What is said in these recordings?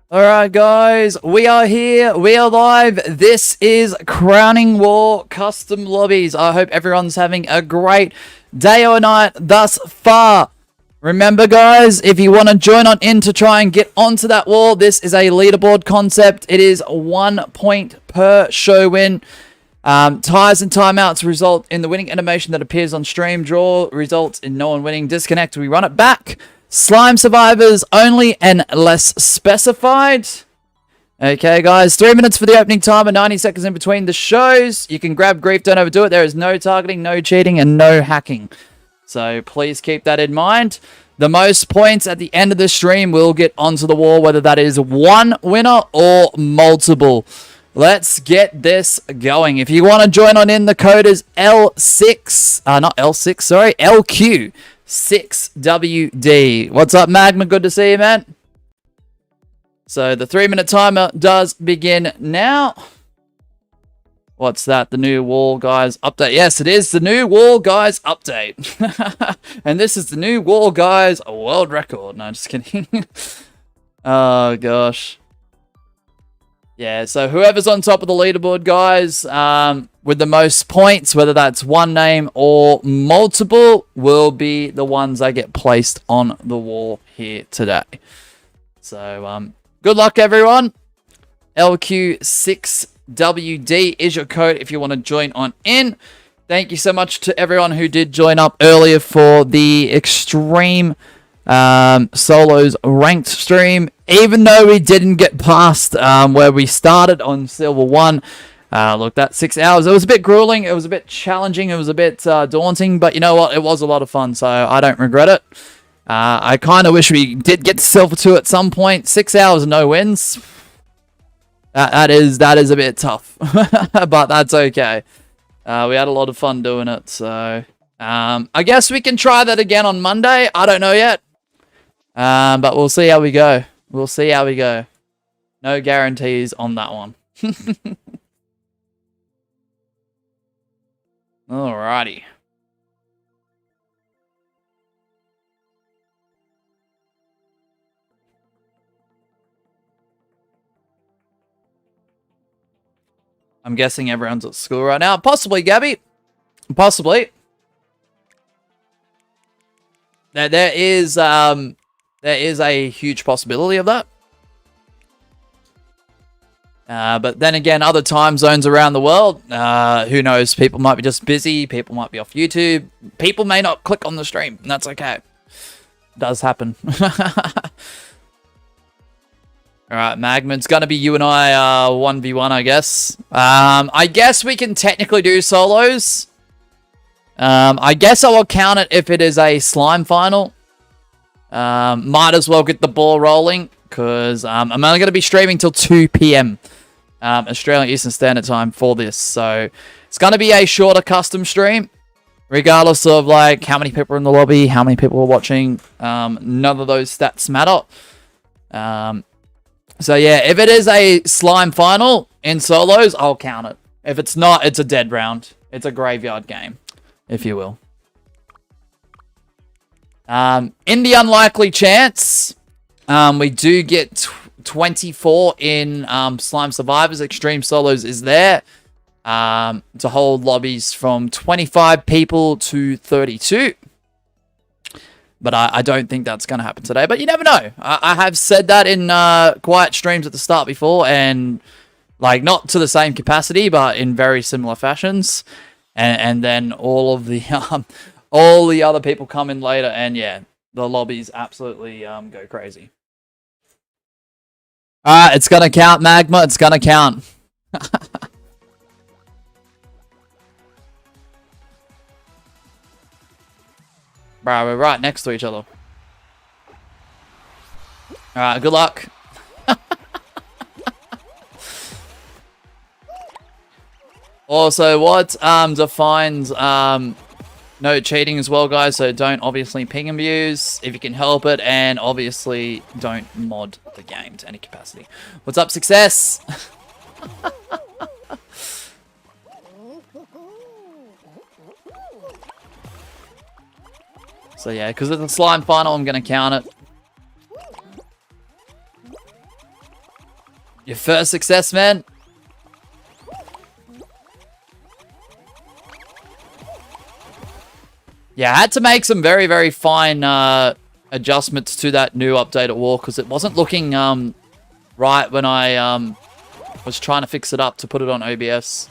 Alright guys, we are here, we are live. This is Crowning War Custom Lobbies. I hope everyone's having a great day or night thus far. Remember guys, if you want to join on in to try and get onto that wall, this is a leaderboard concept. It is 1 point per show win. Ties and timeouts result in the winning animation that appears on stream. Draw results in no one winning. Disconnect, we run it back. Slime survivors only and less specified. Okay, guys. 3 minutes for the opening time and 90 seconds in between the shows. You can grab grief, don't overdo it. There is no targeting, no cheating, and no hacking. So please keep that in mind. The most points at the end of the stream will get onto the wall, whether that is one winner or multiple. Let's get this going. If you want to join on in, the code is L6. Not L6, sorry. LQ6WD. What's up, Magma? Good to see you, man. So the 3-minute timer does begin now. What's that? The new Wall Guys update. Yes, it is the new Wall Guys update. And this is the new Wall Guys world record. No, just kidding. Oh, gosh. Yeah, so whoever's on top of the leaderboard, guys, with the most points, whether that's one name or multiple, will be the ones that get placed on the wall here today. So, good luck, everyone. LQ6WD is your code if you want to join on in. Thank you so much to everyone who did join up earlier for the Extreme Solos ranked stream. Even though we didn't get past where we started on Silver 1, look, that 6 hours, it was a bit grueling, it was a bit challenging, it was a bit daunting, but you know what, it was a lot of fun, so I don't regret it. I kind of wish we did get to Silver 2 at some point. 6 hours, no wins. That is a bit tough, but that's okay. We had a lot of fun doing it, so I guess we can try that again on Monday. I don't know yet, but we'll see how we go. We'll see how we go. No guarantees on that one. Alrighty. I'm guessing everyone's at school right now. Possibly, Gabby. Possibly. There is a huge possibility of that. But then again, other time zones around the world, who knows? People might be just busy. People might be off YouTube. People may not click on the stream, and that's okay. It does happen. Alright, Magma, it's going to be you and I 1v1, I guess. I guess we can technically do solos. I guess I will count it if it is a slime final. Might as well get the ball rolling, because I'm only going to be streaming till 2 PM Australian Eastern Standard Time for this. So it's going to be a shorter custom stream, regardless of like how many people are in the lobby, how many people are watching. None of those stats matter. So yeah, if it is a slime final in solos, I'll count it. If it's not, it's a dead round. It's a graveyard game, if you will. In the unlikely chance, we do get 24 in Slime Survivors. Extreme Solos is there to hold lobbies from 25 people to 32. But I don't think that's going to happen today. But you never know. I have said that in quiet streams at the start before, and like not to the same capacity, but in very similar fashions. And then all of the all the other people come in later, and yeah, the lobbies absolutely go crazy. Alright, it's gonna count, Magma. It's gonna count. Bro, we're right next to each other. Alright, good luck. Also, what defines no cheating as well, guys, so don't obviously ping abuse if you can help it, and obviously don't mod the game to any capacity. What's up, Success? So yeah, because it's a slime final, I'm going to count it. Your first success, man. Yeah, I had to make some very, very fine adjustments to that new update at war because it wasn't looking right when I was trying to fix it up to put it on OBS.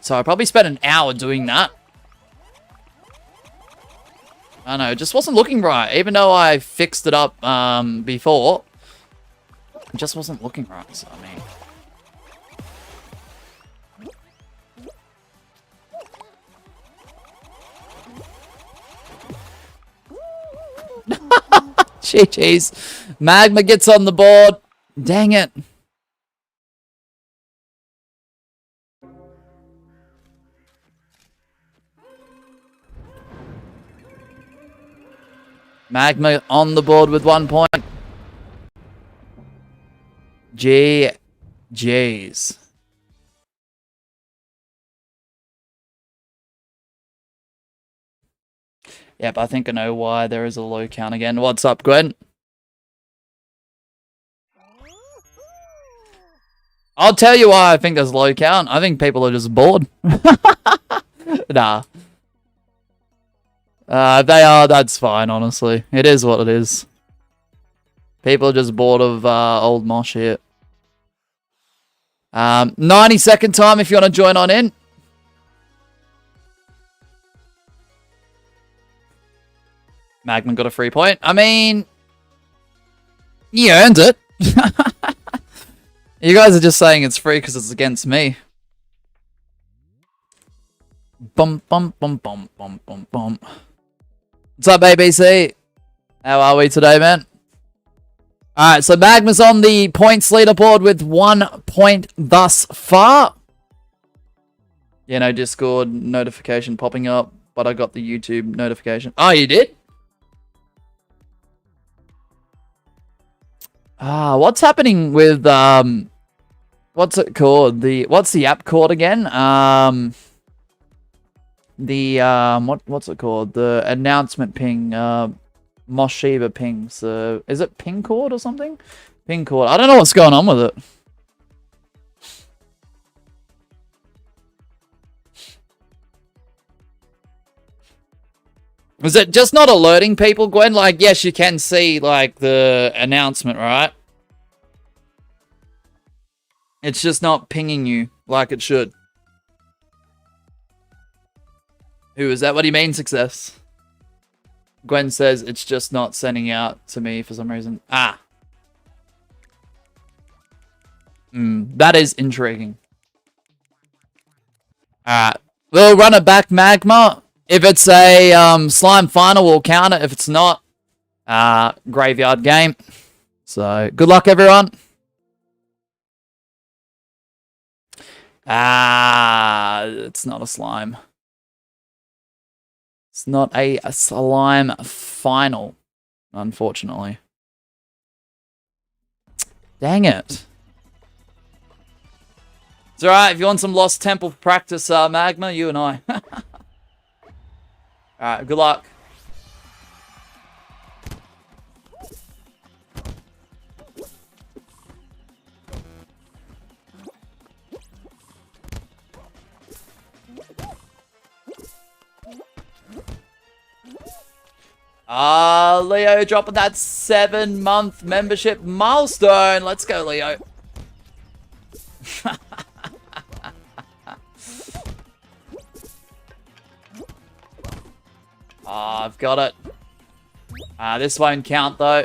So I probably spent an hour doing that. I don't know, it just wasn't looking right. Even though I fixed it up before, it just wasn't looking right. So, I mean... GG's. Magma gets on the board. Dang it. Magma on the board with 1 point. GG's. Yep, I think I know why there is a low count again. What's up, Gwen? I'll tell you why I think there's a low count. I think people are just bored. Nah. If they are, that's fine, honestly. It is what it is. People are just bored of old mosh here. 90-second time if you want to join on in. Magma got a free point. I mean, you earned it. You guys are just saying it's free because it's against me. Bum bum bum bum bum bum bum. What's up, ABC? How are we today, man? Alright, so Magma's on the points leaderboard with 1 point thus far. Yeah, no Discord notification popping up, but I got the YouTube notification. Oh, you did? What's happening with, what's it called? What's the app called again? What's it called? The announcement ping, Moshiba pings. Is it ping cord or something? Ping cord. I don't know what's going on with it. Is it just not alerting people, Gwen? Like, yes, you can see, like, the announcement, right? It's just not pinging you like it should. Who is that? What do you mean, success? Gwen says it's just not sending out to me for some reason. Ah. That is intriguing. Alright. We'll run it back, Magma. If it's a slime final, we'll count it. If it's not, graveyard game. So, good luck, everyone. It's not a slime. It's not a slime final, unfortunately. Dang it. It's alright, if you want some Lost Temple practice, Magma, you and I. Alright, good luck. Leo dropping that 7-month membership milestone. Let's go, Leo. I've got it. This won't count, though.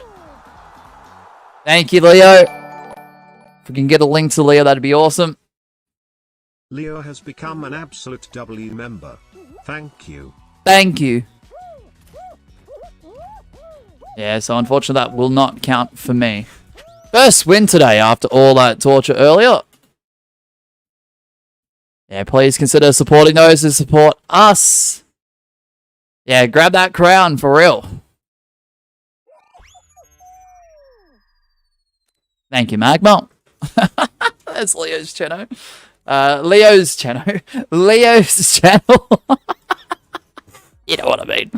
Thank you, Leo. If we can get a link to Leo, that'd be awesome. Leo has become an absolute W member. Thank you. Thank you. Yeah, so unfortunately that will not count for me. First win today after all that torture earlier. Yeah, please consider supporting those who support us. Yeah, grab that crown for real. Thank you, Magma. That's Leo's channel. Leo's channel. Leo's channel. You know what I mean.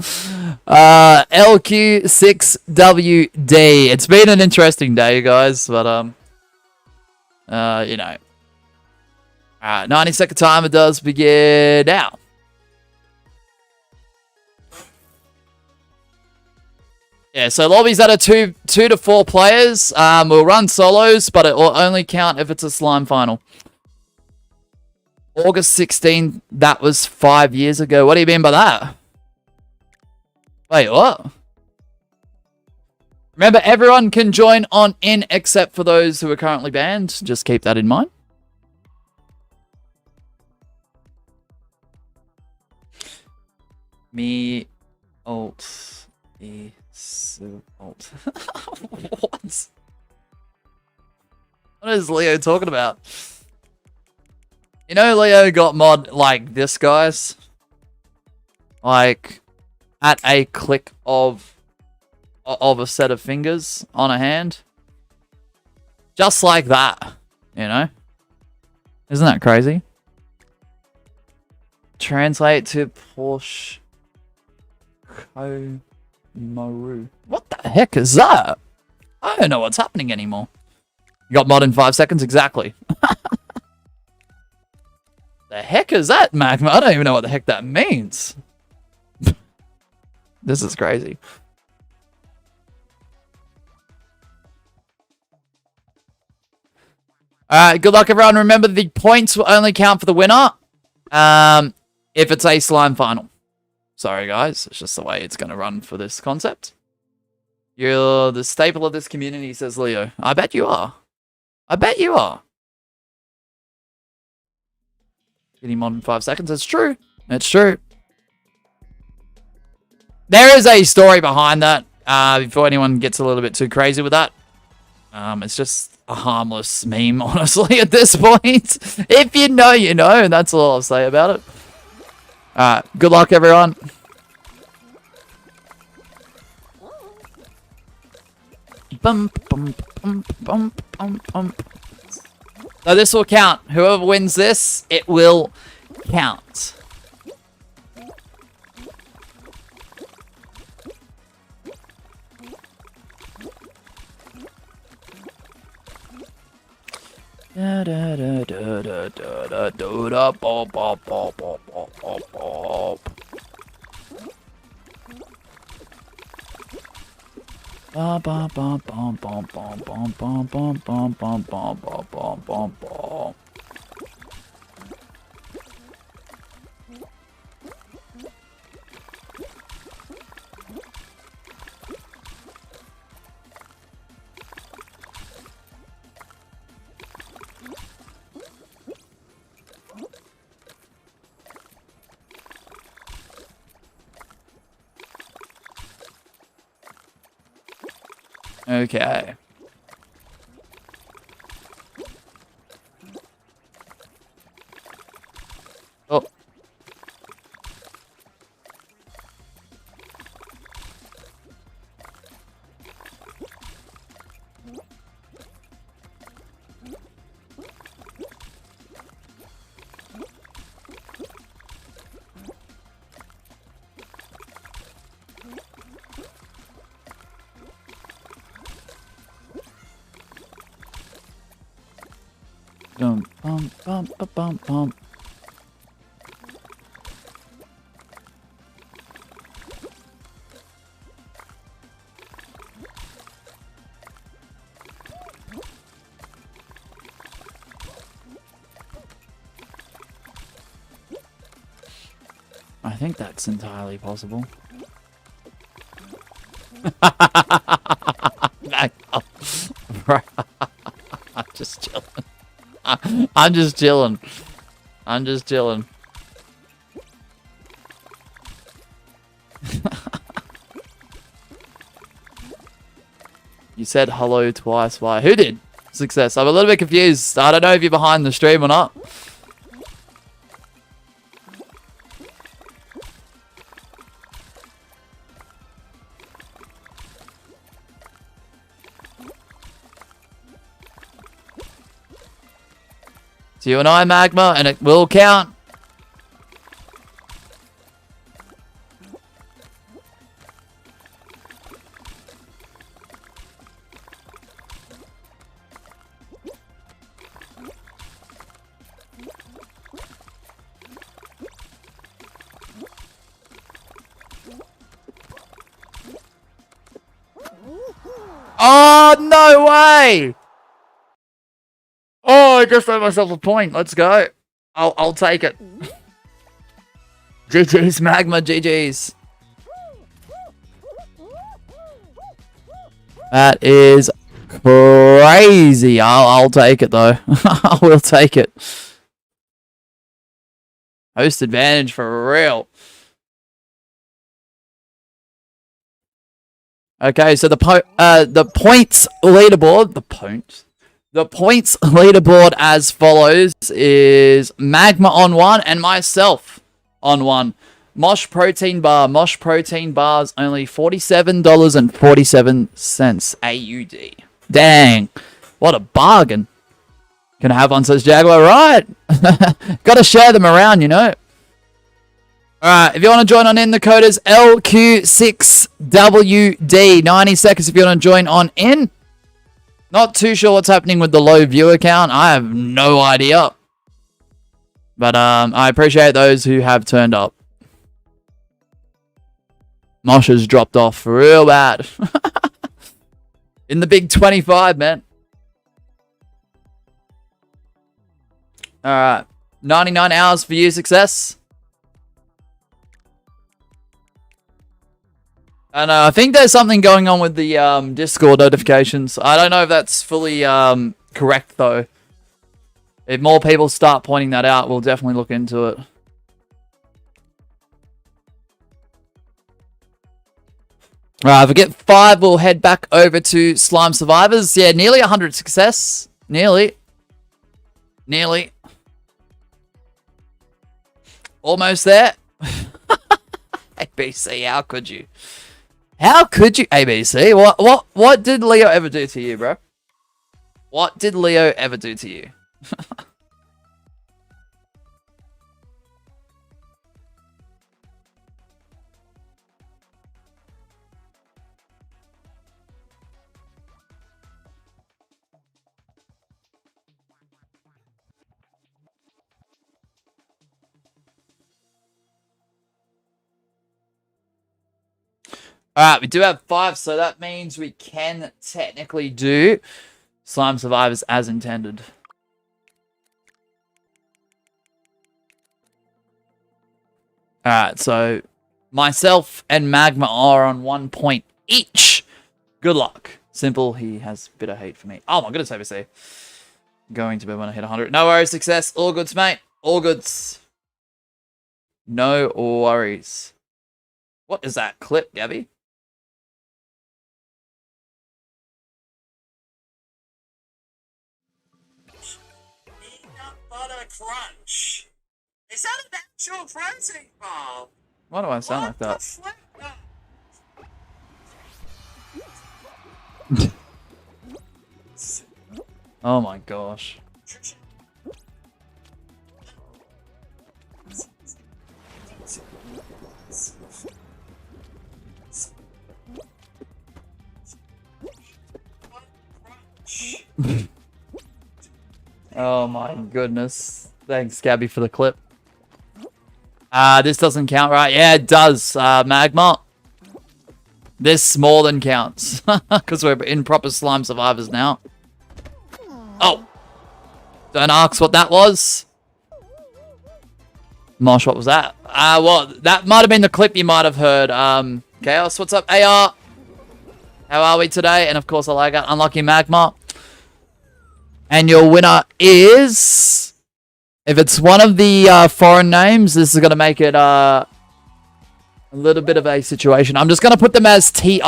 LQ6WD. It's been an interesting day, guys, but you know. Alright, 90-second timer does begin now. Yeah, so lobbies that are two to 4 players will run solos, but it will only count if it's a slime final. August 16, that was 5 years ago. What do you mean by that? Wait, what? Remember, everyone can join on in except for those who are currently banned. Just keep that in mind. Me alt e so alt. What? What is Leo talking about? You know Leo got mod like this, guys? Like at a click of a set of fingers on a hand. Just like that, you know? Isn't that crazy? Translate to Porsche Komaru. What the heck is that? I don't know what's happening anymore. You got mod in 5 seconds? Exactly. The heck is that, Magma? I don't even know what the heck that means. This is crazy. Alright, good luck everyone. Remember, the points will only count for the winner if it's a slime final. Sorry guys, it's just the way it's going to run for this concept. You're the staple of this community, says Leo. I bet you are. I bet you are. Getting mod in 5 seconds. It's true. It's true. There is a story behind that. Before anyone gets a little bit too crazy with that. It's just a harmless meme, honestly, at this point. If you know, you know. And that's all I'll say about it. Good luck, everyone. Bump, bump, bump, bump, bump, bump. So this will count. Whoever wins this, it will count. Da da da da da da da da bop bop bop bop bop bop bop. Ba ba ba bum bum bum bum bum bum bum bum bum bum bum bum bum. Okay. Oh. Bum bum bum bum bum. I think that's entirely possible. I'm just chilling. I'm just chilling. I'm just chilling. You said hello twice. Why? Who did? Success. I'm a little bit confused. I don't know if you're behind the stream or not. It's you and I, Magma, and it will count. Oh, no way! Oh, I just earned myself a point. Let's go. I'll take it. GG's, Magma. GG's. That is crazy. I'll take it, though. I will take it. Host advantage for real. Okay, so the points leaderboard, the points leaderboard as follows is Magma on 1 and myself on 1. Mosh Protein Bar. Mosh Protein Bar's only $47.47 AUD. Dang, what a bargain. Can I have one, says Jaguar? Right. Gotta share them around, you know. Alright, if you want to join on in, the code is LQ6WD. 90 seconds if you want to join on in. Not too sure what's happening with the low viewer count. I have no idea. But I appreciate those who have turned up. Mosh has dropped off real bad. In the big 25, man. Alright. 99 hours for you, success. And I think there's something going on with the Discord notifications. I don't know if that's fully correct, though. If more people start pointing that out, we'll definitely look into it. Alright, if we get 5, we'll head back over to Slime Survivors. Yeah, nearly 100 success. Nearly. Nearly. Almost there. ABC, how could you? How could you, ABC? What did Leo ever do to you, bro? What did Leo ever do to you? Alright, we do have 5, so that means we can technically do Slime Survivors as intended. Alright, so myself and Magma are on 1 point each. Good luck. Simple, he has a bit of hate for me. Oh my goodness, ABC. Going to be when I hit 100. No worries, success. All goods, mate. All goods. No worries. What is that clip, Gabby? Crunch. Is that an actual protein bar? Why do I sound like that? Oh my gosh. Oh my goodness. Thanks, Gabby, for the clip. This doesn't count, right? Yeah, it does, Magma. This more than counts. Because we're in proper Slime Survivors now. Oh! Don't ask what that was. Mosh, what was that? Well, that might have been the clip you might have heard. Chaos, what's up, AR? How are we today? And of course, I like it. Unlucky Magma. And your winner is... If it's one of the foreign names, this is going to make it a little bit of a situation. I'm just going to put them as TI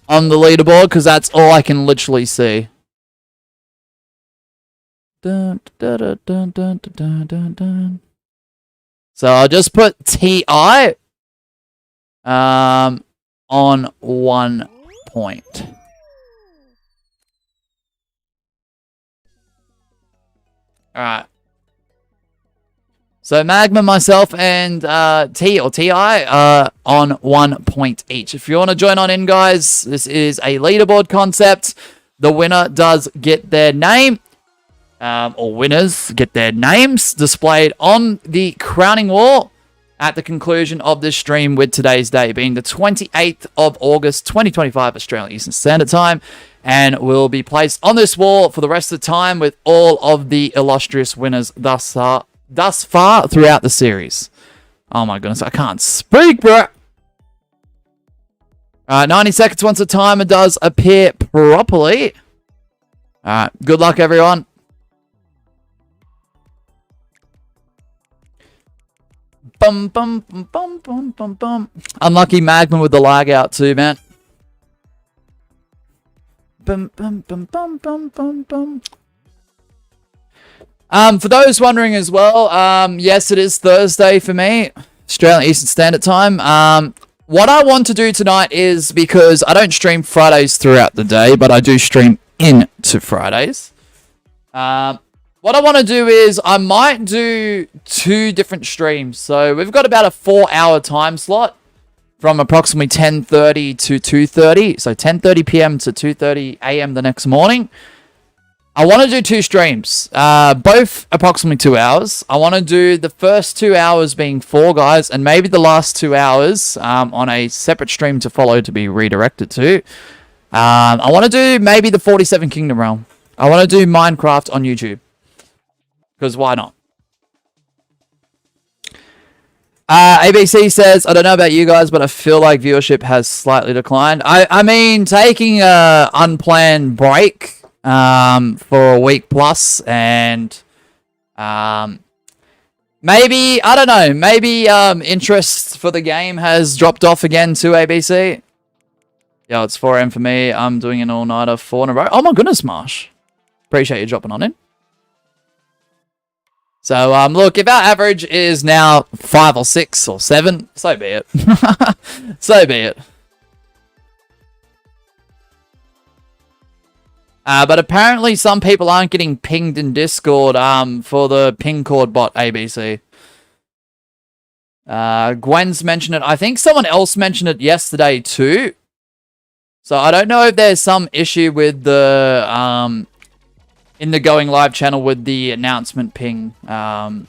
on the leaderboard because that's all I can literally see. Dun, dun, dun, dun, dun, dun, dun, dun. So I'll just put TI on 1 point. Alright. So Magma, myself, and T or TI on 1 point each. If you want to join on in, guys, this is a leaderboard concept. The winner does get their name, or winners get their names displayed on the crowning wall. at the conclusion of this stream with today's day being the 28th of August 2025 Australian Eastern Standard Time, and will be placed on this wall for the rest of the time with all of the illustrious winners thus far throughout the series. Oh my goodness, I can't speak, bro. 90 seconds once the timer does appear properly. Alright, good luck everyone. Bum, bum, bum, bum, bum, bum, bum. Unlucky Magma with the lag out too, man. Bum, bum, bum, bum, bum, bum, bum. For those wondering as well, yes, it is Thursday for me, Australian Eastern Standard Time. What I want to do tonight is, because I don't stream Fridays throughout the day, but I do stream into Fridays. What I want to do is I might do 2 different streams. So we've got about a 4-hour time slot from approximately 10:30 to 2:30. So 10:30 p.m. to 2:30 a.m. the next morning. I want to do 2 streams, both approximately 2 hours. I want to do the first 2 hours being Fall Guys, and maybe the last 2 hours on a separate stream to follow to be redirected to. I want to do maybe the 47 Kingdom Realm. I want to do Minecraft on YouTube. Because why not? ABC says, I don't know about you guys, but I feel like viewership has slightly declined. I mean, taking a unplanned break for a week plus, and maybe, I don't know, maybe interest for the game has dropped off again to ABC. Yeah, it's 4 AM for me. I'm doing an all-nighter 4 in a row. Oh my goodness, Marsh. Appreciate you dropping on in. So, look, if our average is now 5 or 6 or 7, so be it. So be it. But apparently some people aren't getting pinged in Discord for the ping cord bot ABC. Gwen's mentioned it. I think someone else mentioned it yesterday too. So I don't know if there's some issue with the in the Going Live channel with the announcement ping from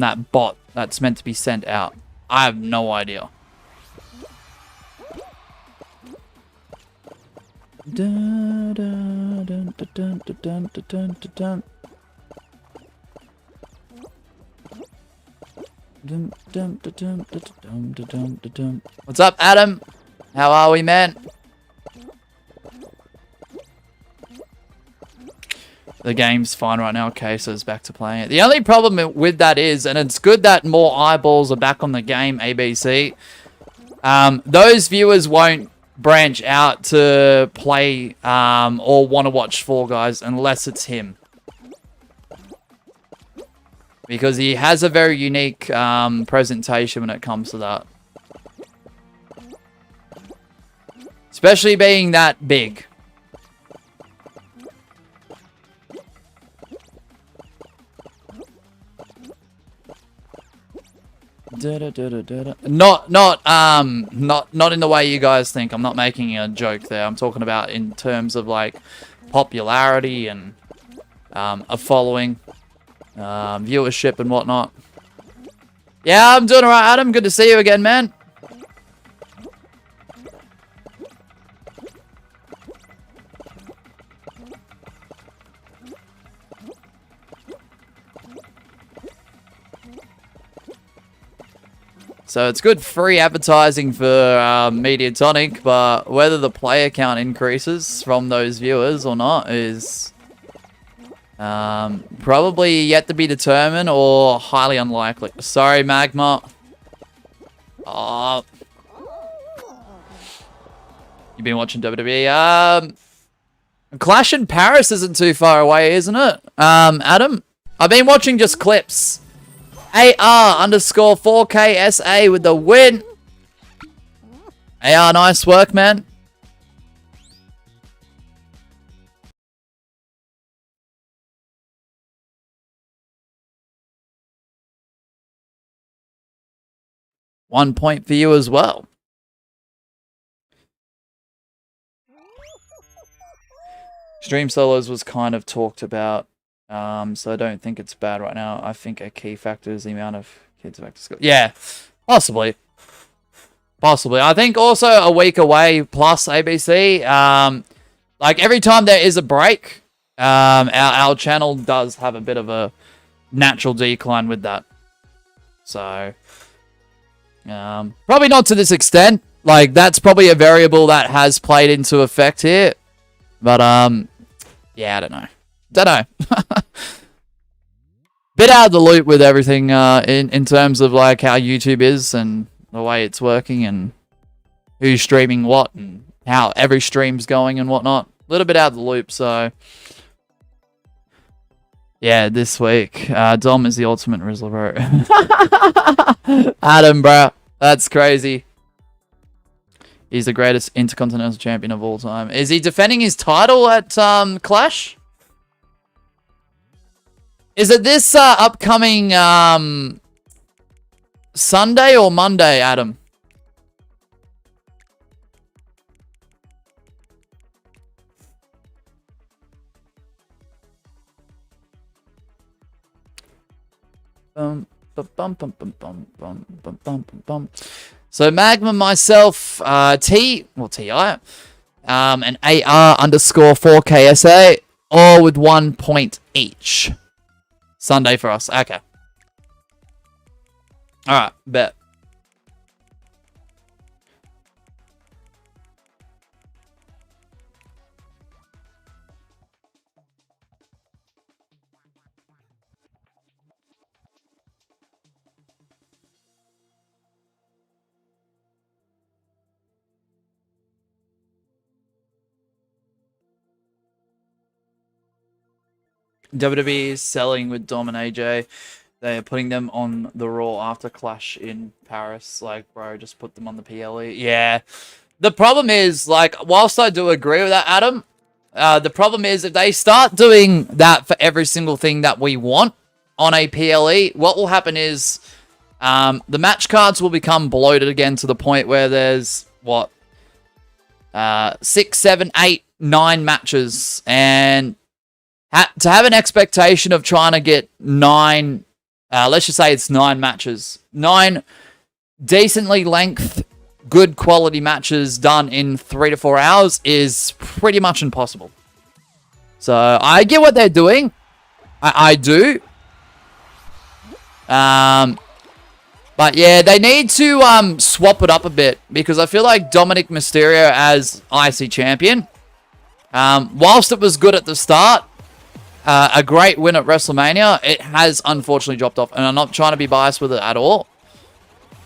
that bot that's meant to be sent out. I have no idea. What's up, Adam? How are we, man? The game's fine right now. Okay, so it's back to playing it. The only problem with that is, and it's good that more eyeballs are back on the game, ABC. Those viewers won't branch out to play or want to watch Fall Guys unless it's him. Because he has a very unique presentation when it comes to that. Especially being that big. Not in the way you guys think. I'm not making a joke there. I'm talking about in terms of like popularity and a following, viewership and whatnot. Yeah, I'm doing alright, Adam. Good to see you again, man. So it's good free advertising for Mediatonic, but whether the player count increases from those viewers or not is probably yet to be determined or highly unlikely. Sorry, Magma. Oh. You've been watching WWE. Clash in Paris isn't too far away, isn't it? Adam? I've been watching just clips. AR_4KSA with the win. AR, nice work, man. One point for you as well. Stream solos was kind of talked about. So I don't think it's bad right now. I think a key factor is the amount of Kids back to school. Yeah, possibly. Possibly. I think also a week away plus ABC. Like every time there is a break, our channel does have a bit of a natural decline with that. So, probably not to this extent. Like that's probably a variable that has played into effect here. But yeah, I don't know. Bit out of the loop with everything in terms of like how YouTube is and the way it's working and who's streaming what and how every stream's going and whatnot. A little bit out of the loop, so yeah, this week Dom is the ultimate Rizzler, bro. Adam, bro, that's crazy. He's the greatest Intercontinental Champion of all time. Is he defending his title at Clash? Is it this upcoming Sunday or Monday, Adam? So Magma, myself, TI, and AR_4KSA, all with 1 point each. Sunday for us. Okay. Alright, bet. WWE is selling with Dom and AJ. They are putting them on the Raw after Clash in Paris. Like, bro, just put them on the PLE. Yeah. The problem is, like, whilst I do agree with that, Adam, the problem is if they start doing that for every single thing that we want on a PLE, what will happen is the match cards will become bloated again to the point where there's, what, 6, 7, 8, 9 matches. And to have an expectation of trying to get 9, let's just say it's 9 matches, 9 decently length, good quality matches done in 3 to 4 hours is pretty much impossible. So I get what they're doing. I do. But yeah, they need to swap it up a bit because I feel like Dominic Mysterio as IC champion, whilst it was good at the start, a great win at WrestleMania, it has unfortunately dropped off. And I'm not trying to be biased with it at all.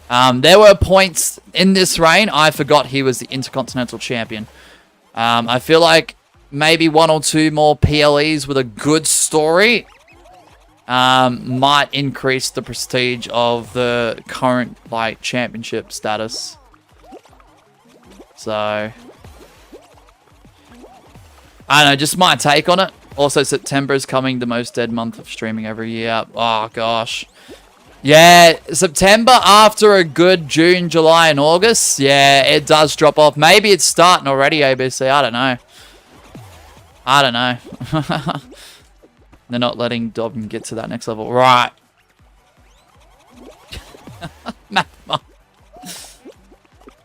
There were points in this reign I forgot he was the Intercontinental Champion. I feel like maybe 1 or 2 more PLEs with a good story might increase the prestige of the current like championship status. So I don't know, just my take on it. Also, September is coming, the most dead month of streaming every year. Oh, gosh. Yeah, September after a good June, July, and August. Yeah, it does drop off. Maybe it's starting already, ABC. I don't know. I don't know. They're not letting Dobbin get to that next level. Right.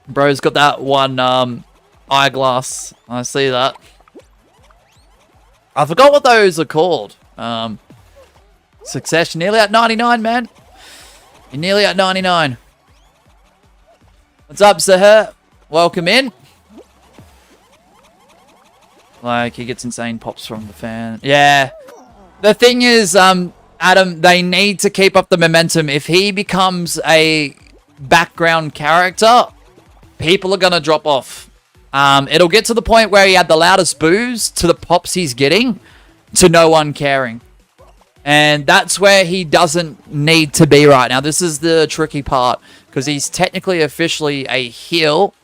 Bro's got that one eyeglass. I see that. I forgot what those are called. Success, nearly at 99, man. You're nearly at 99. What's up, Sahar? Welcome in. Like, he gets insane pops from the fan. Yeah. The thing is, Adam, they need to keep up the momentum. If he becomes a background character, people are going to drop off. It'll get to the point where he had the loudest boos to the pops he's getting to no one caring. And that's where he doesn't need to be right now. This is the tricky part because he's technically officially a heel.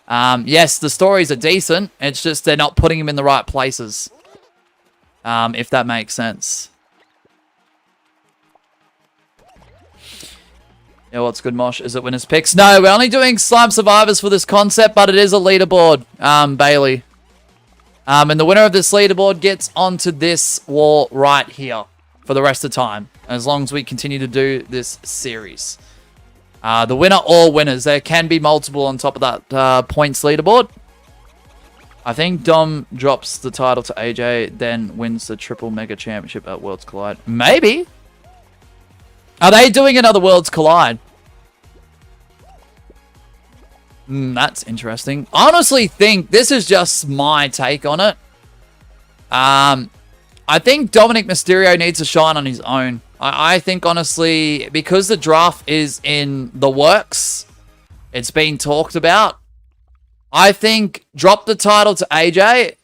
Yes, the stories are decent. It's just they're not putting him in the right places. If that makes sense. Yeah, what's good, Mosh? Is it winners picks? No, we're only doing Slime Survivors for this concept, but it is a leaderboard, Bailey. And the winner of this leaderboard gets onto this wall right here for the rest of the time, as long as we continue to do this series. The winner or winners. There can be multiple on top of that points leaderboard. I think Dom drops the title to AJ, then wins the Triple Mega Championship at Worlds Collide. Maybe. Are they doing another Worlds Collide? That's interesting. I honestly think this is just my take on it. I think Dominic Mysterio needs to shine on his own. I think, honestly, because the draft is in the works, it's being talked about, I think drop the title to AJ,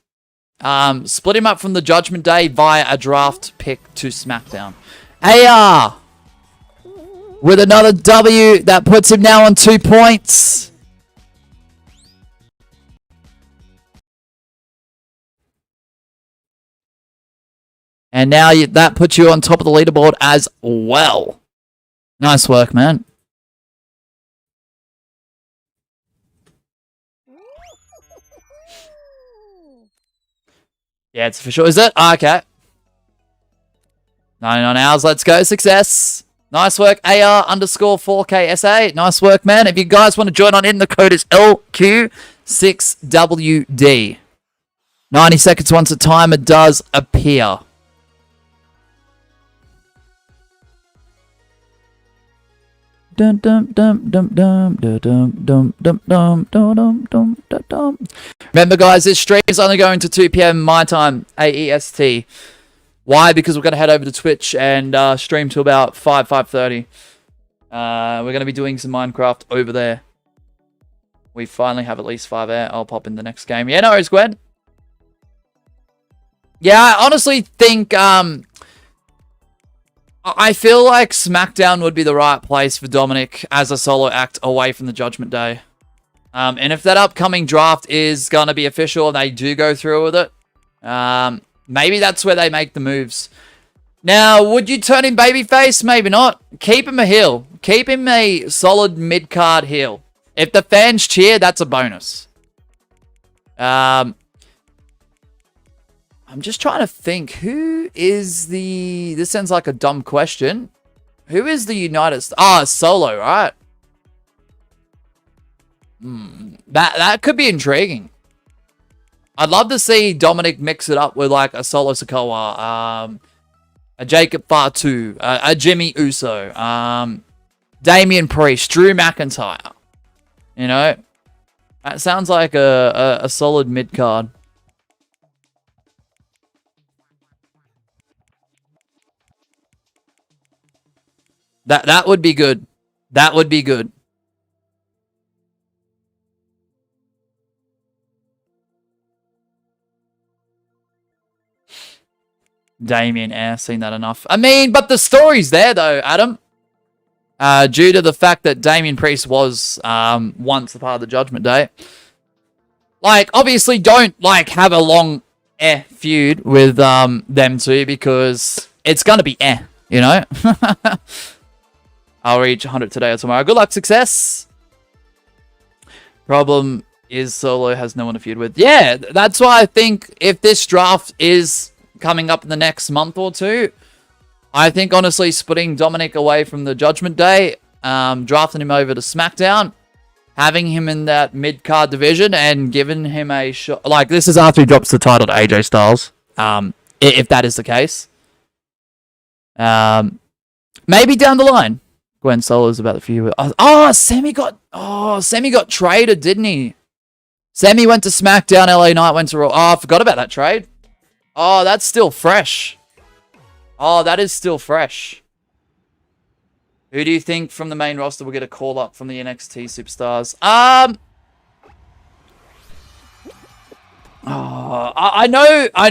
split him up from the Judgment Day via a draft pick to SmackDown. AR with another W that puts him now on 2 points. And now that puts you on top of the leaderboard as well. Nice work, man. Yeah, it's official. Is it? Okay. 99 hours. Let's go. Success. Nice work. AR_4KSA. Nice work, man. If you guys want to join on in, the code is LQ6WD. 90 seconds once the timer does appear. Dum dum dum dum dum dum dum dum dum dum dum dum. Remember, guys, this stream is only going to 2 p.m. my time, AEST. Why? Because we're going to head over to Twitch and stream to about 5:30. We're going to be doing some Minecraft over there. We finally have at least 5 air. I'll pop in the next game. Yeah, no worries, Gwen. Yeah, I honestly think I feel like SmackDown would be the right place for Dominic as a solo act away from the Judgment Day. And if that upcoming draft is going to be official and they do go through with it, maybe that's where they make the moves. Now, would you turn him babyface? Maybe not. Keep him a heel. Keep him a solid mid-card heel. If the fans cheer, that's a bonus. I'm just trying to think. Who is the... This sounds like a dumb question. Who is the United... Solo, right? That could be intriguing. I'd love to see Dominic mix it up with like a Solo Sikoa, a Jacob Fatu, a Jimmy Uso, Damian Priest, Drew McIntyre. You know? That sounds like a solid mid-card. That would be good. That would be good. Damien, seen that enough. I mean, but the story's there though, Adam. Due to the fact that Damian Priest was once a part of the Judgment Day. Like, obviously don't like have a long feud with them two, because it's gonna be you know? I'll reach 100 today or tomorrow. Good luck, success. Problem is Solo has no one to feud with. Yeah, that's why I think if this draft is coming up in the next month or two, I think honestly splitting Dominic away from the Judgment Day, drafting him over to SmackDown, having him in that mid-card division and giving him a shot. Like, this is after he drops the title to AJ Styles, if that is the case. Maybe down the line. Gwen Solo's about the feud. Sammy got traded, didn't he? Sammy went to SmackDown, LA Knight went to Raw. Oh, I forgot about that trade. Oh, that's still fresh. Oh, that is still fresh. Who do you think from the main roster will get a call up from the NXT superstars? I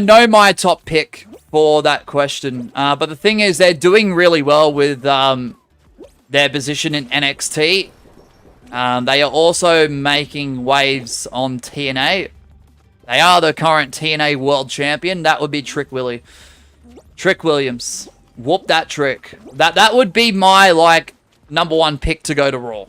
know my top pick for that question. But the thing is, they're doing really well with their position in NXT. They are also making waves on TNA. They are the current TNA World Champion. That would be Trick Williams. Whoop that Trick. That would be my, like, #1 pick to go to Raw.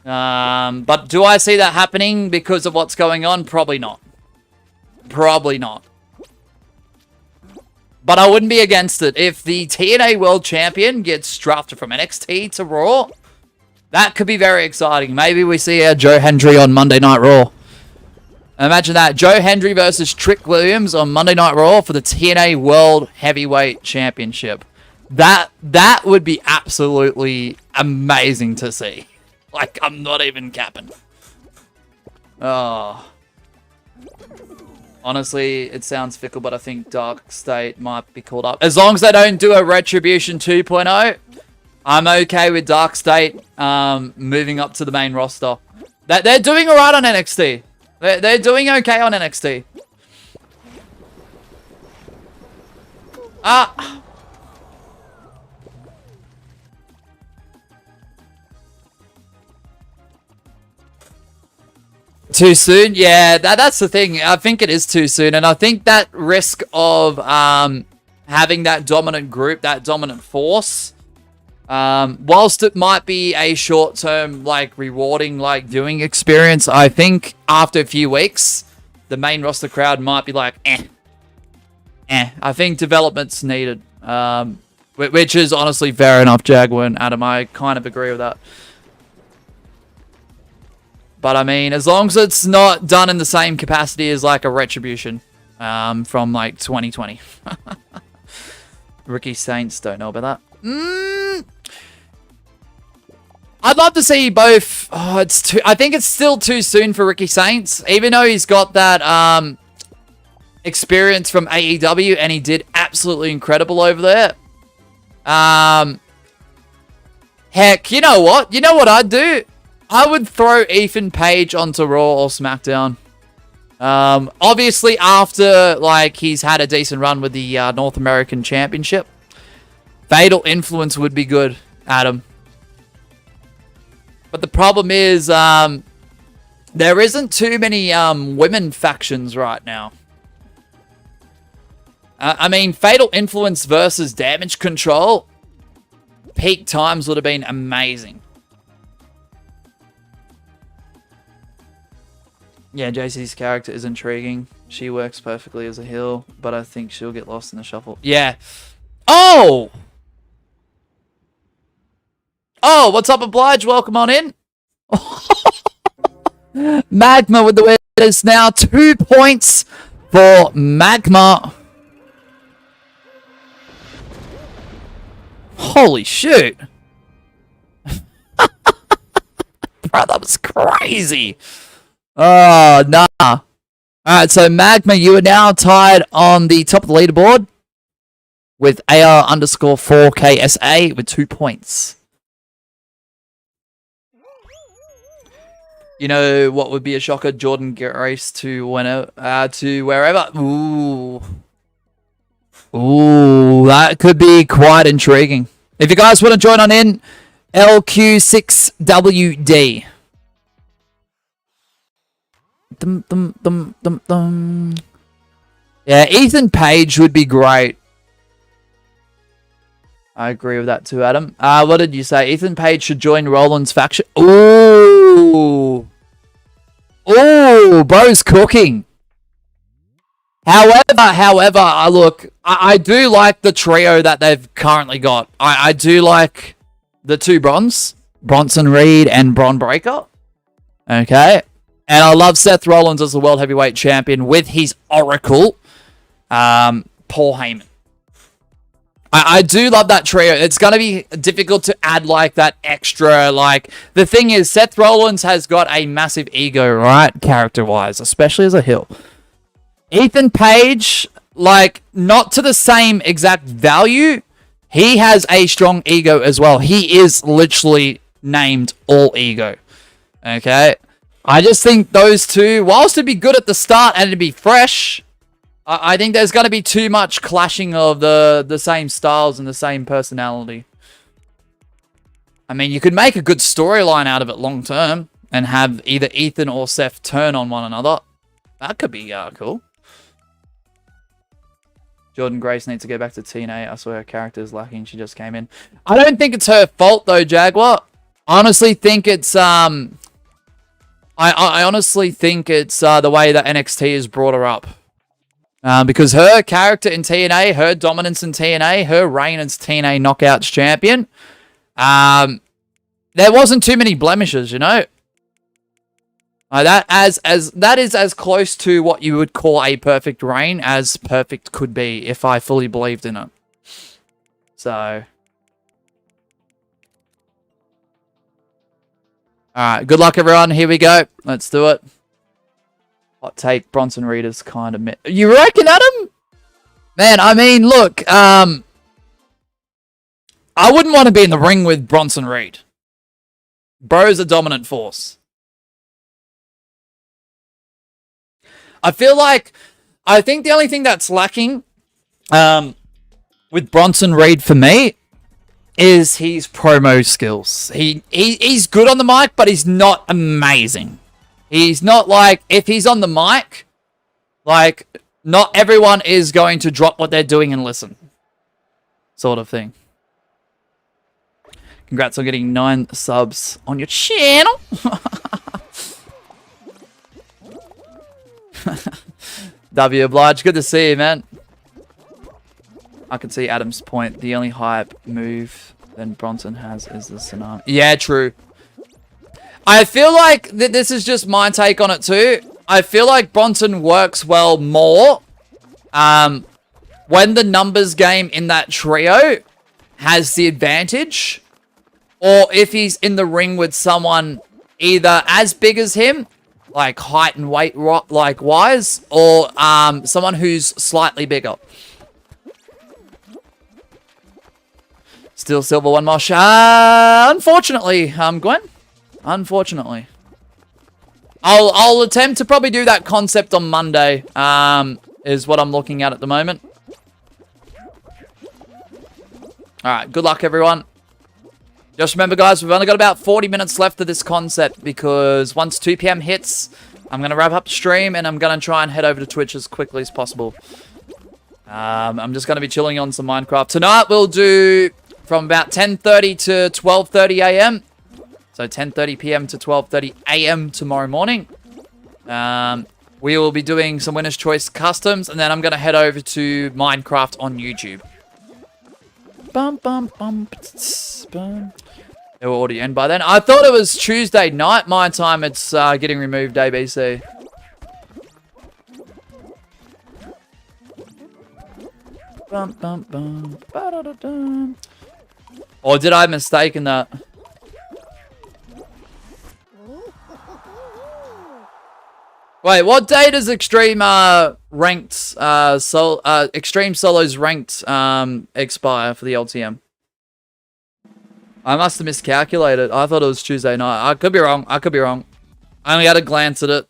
But do I see that happening because of what's going on? Probably not. Probably not. But I wouldn't be against it. If the TNA World Champion gets drafted from NXT to Raw, that could be very exciting. Maybe we see Joe Hendry on Monday Night Raw. Imagine that. Joe Hendry versus Trick Williams on Monday Night Raw for the TNA World Heavyweight Championship. That would be absolutely amazing to see. Like, I'm not even capping. Oh. Honestly, it sounds fickle, but I think Dark State might be called up. As long as they don't do a Retribution 2.0, I'm okay with Dark State moving up to the main roster. They're doing alright on NXT. They're doing okay on NXT. Too soon? Yeah, that's the thing. I think it is too soon. And I think that risk of having that dominant group, that dominant force, whilst it might be a short-term, like, rewarding, like, viewing experience, I think after a few weeks, the main roster crowd might be like, eh. I think development's needed. Which is honestly fair enough, Jaguar and Adam. I kind of agree with that. But, I mean, as long as it's not done in the same capacity as, like, a Retribution from, like, 2020. Ricky Saints, don't know about that. I'd love to see both. Oh, I think it's still too soon for Ricky Saints. Even though he's got that experience from AEW and he did absolutely incredible over there. Heck, you know what? You know what I'd do? I would throw Ethan Page onto Raw or SmackDown. Obviously, after like he's had a decent run with the North American Championship, Fatal Influence would be good, Adam. But the problem is, there isn't too many women factions right now. I mean, Fatal Influence versus Damage Control, peak times would have been amazing. Yeah, JC's character is intriguing. She works perfectly as a heel, but I think she'll get lost in the shuffle. Yeah. Oh! Oh, what's up, Oblige? Welcome on in. Magma with the winners now. 2 points for Magma. Holy shoot. Bro, that was crazy. Oh, nah. Alright, so Magma, you are now tied on the top of the leaderboard with AR_4KSA with 2 points. You know what would be a shocker? Jordan Grace to wherever. Ooh. Ooh, that could be quite intriguing. If you guys want to join on in, LQ6WD. Yeah, Ethan Page would be great. I agree with that too, Adam. What did you say? Ethan Page should join Roland's faction. Ooh. Ooh, bro's cooking. However, look, I do like the trio that they've currently got. I do like the two Bronson Reed and Bron Breakker. Okay. And I love Seth Rollins as the World Heavyweight Champion with his Oracle, Paul Heyman. I do love that trio. It's going to be difficult to add, like, that extra, like... The thing is, Seth Rollins has got a massive ego, right? Character-wise, especially as a heel. Ethan Page, like, not to the same exact value. He has a strong ego as well. He is literally named All Ego. Okay? I just think those two, whilst it'd be good at the start and it'd be fresh... I think there's going to be too much clashing of the same styles and the same personality. I mean, you could make a good storyline out of it long term and have either Ethan or Seth turn on one another. That could be cool. Jordan Grace needs to go back to TNA. I saw her character is lacking. She just came in. I don't think it's her fault though, Jaguar. I honestly think it's I honestly think it's the way that NXT has brought her up. Because her character in TNA, her dominance in TNA, her reign as TNA Knockouts champion, there wasn't too many blemishes, you know. That is as close to what you would call a perfect reign as perfect could be if I fully believed in it. So, all right, good luck, everyone. Here we go. Let's do it. Hot take: Bronson Reed is kind of you reckon, Adam? Man, I mean, look, I wouldn't want to be in the ring with Bronson Reed. Bro's a dominant force. I think the only thing that's lacking with Bronson Reed for me is his promo skills. He's good on the mic, but he's not amazing. He's not like, if he's on the mic, like, not everyone is going to drop what they're doing and listen. Sort of thing. Congrats on getting 9 subs on your channel. W obliged. Good to see you, man. I can see Adam's point. The only hype move that Bronson has is the tsunami. Yeah, true. I feel like this is just my take on it too. I feel like Bronson works well more when the numbers game in that trio has the advantage, or if he's in the ring with someone either as big as him, like height and weight like wise, or someone who's slightly bigger. Still silver, one more shot. Unfortunately, Gwen. Unfortunately. I'll attempt to probably do that concept on Monday, is what I'm looking at the moment. Alright, good luck, everyone. Just remember, guys, we've only got about 40 minutes left of this concept, because once 2 PM hits, I'm going to wrap up the stream, and I'm going to try and head over to Twitch as quickly as possible. I'm just going to be chilling on some Minecraft. Tonight, we'll do from about 10:30 to 12:30 AM. So 10:30 PM to 12:30 AM tomorrow morning. We will be doing some Winner's Choice customs, and then I'm going to head over to Minecraft on YouTube. Bum, bum, bum, bum. It will already end by then. I thought it was Tuesday night my time. It's getting removed, ABC. Bum, bum, bum, ba-da-da-dum. Or did I mistake in that? Wait, what day does Extreme ranked Extreme Solos ranked expire for the LTM? I must have miscalculated. I thought it was Tuesday night. I could be wrong. I could be wrong. I only had a glance at it.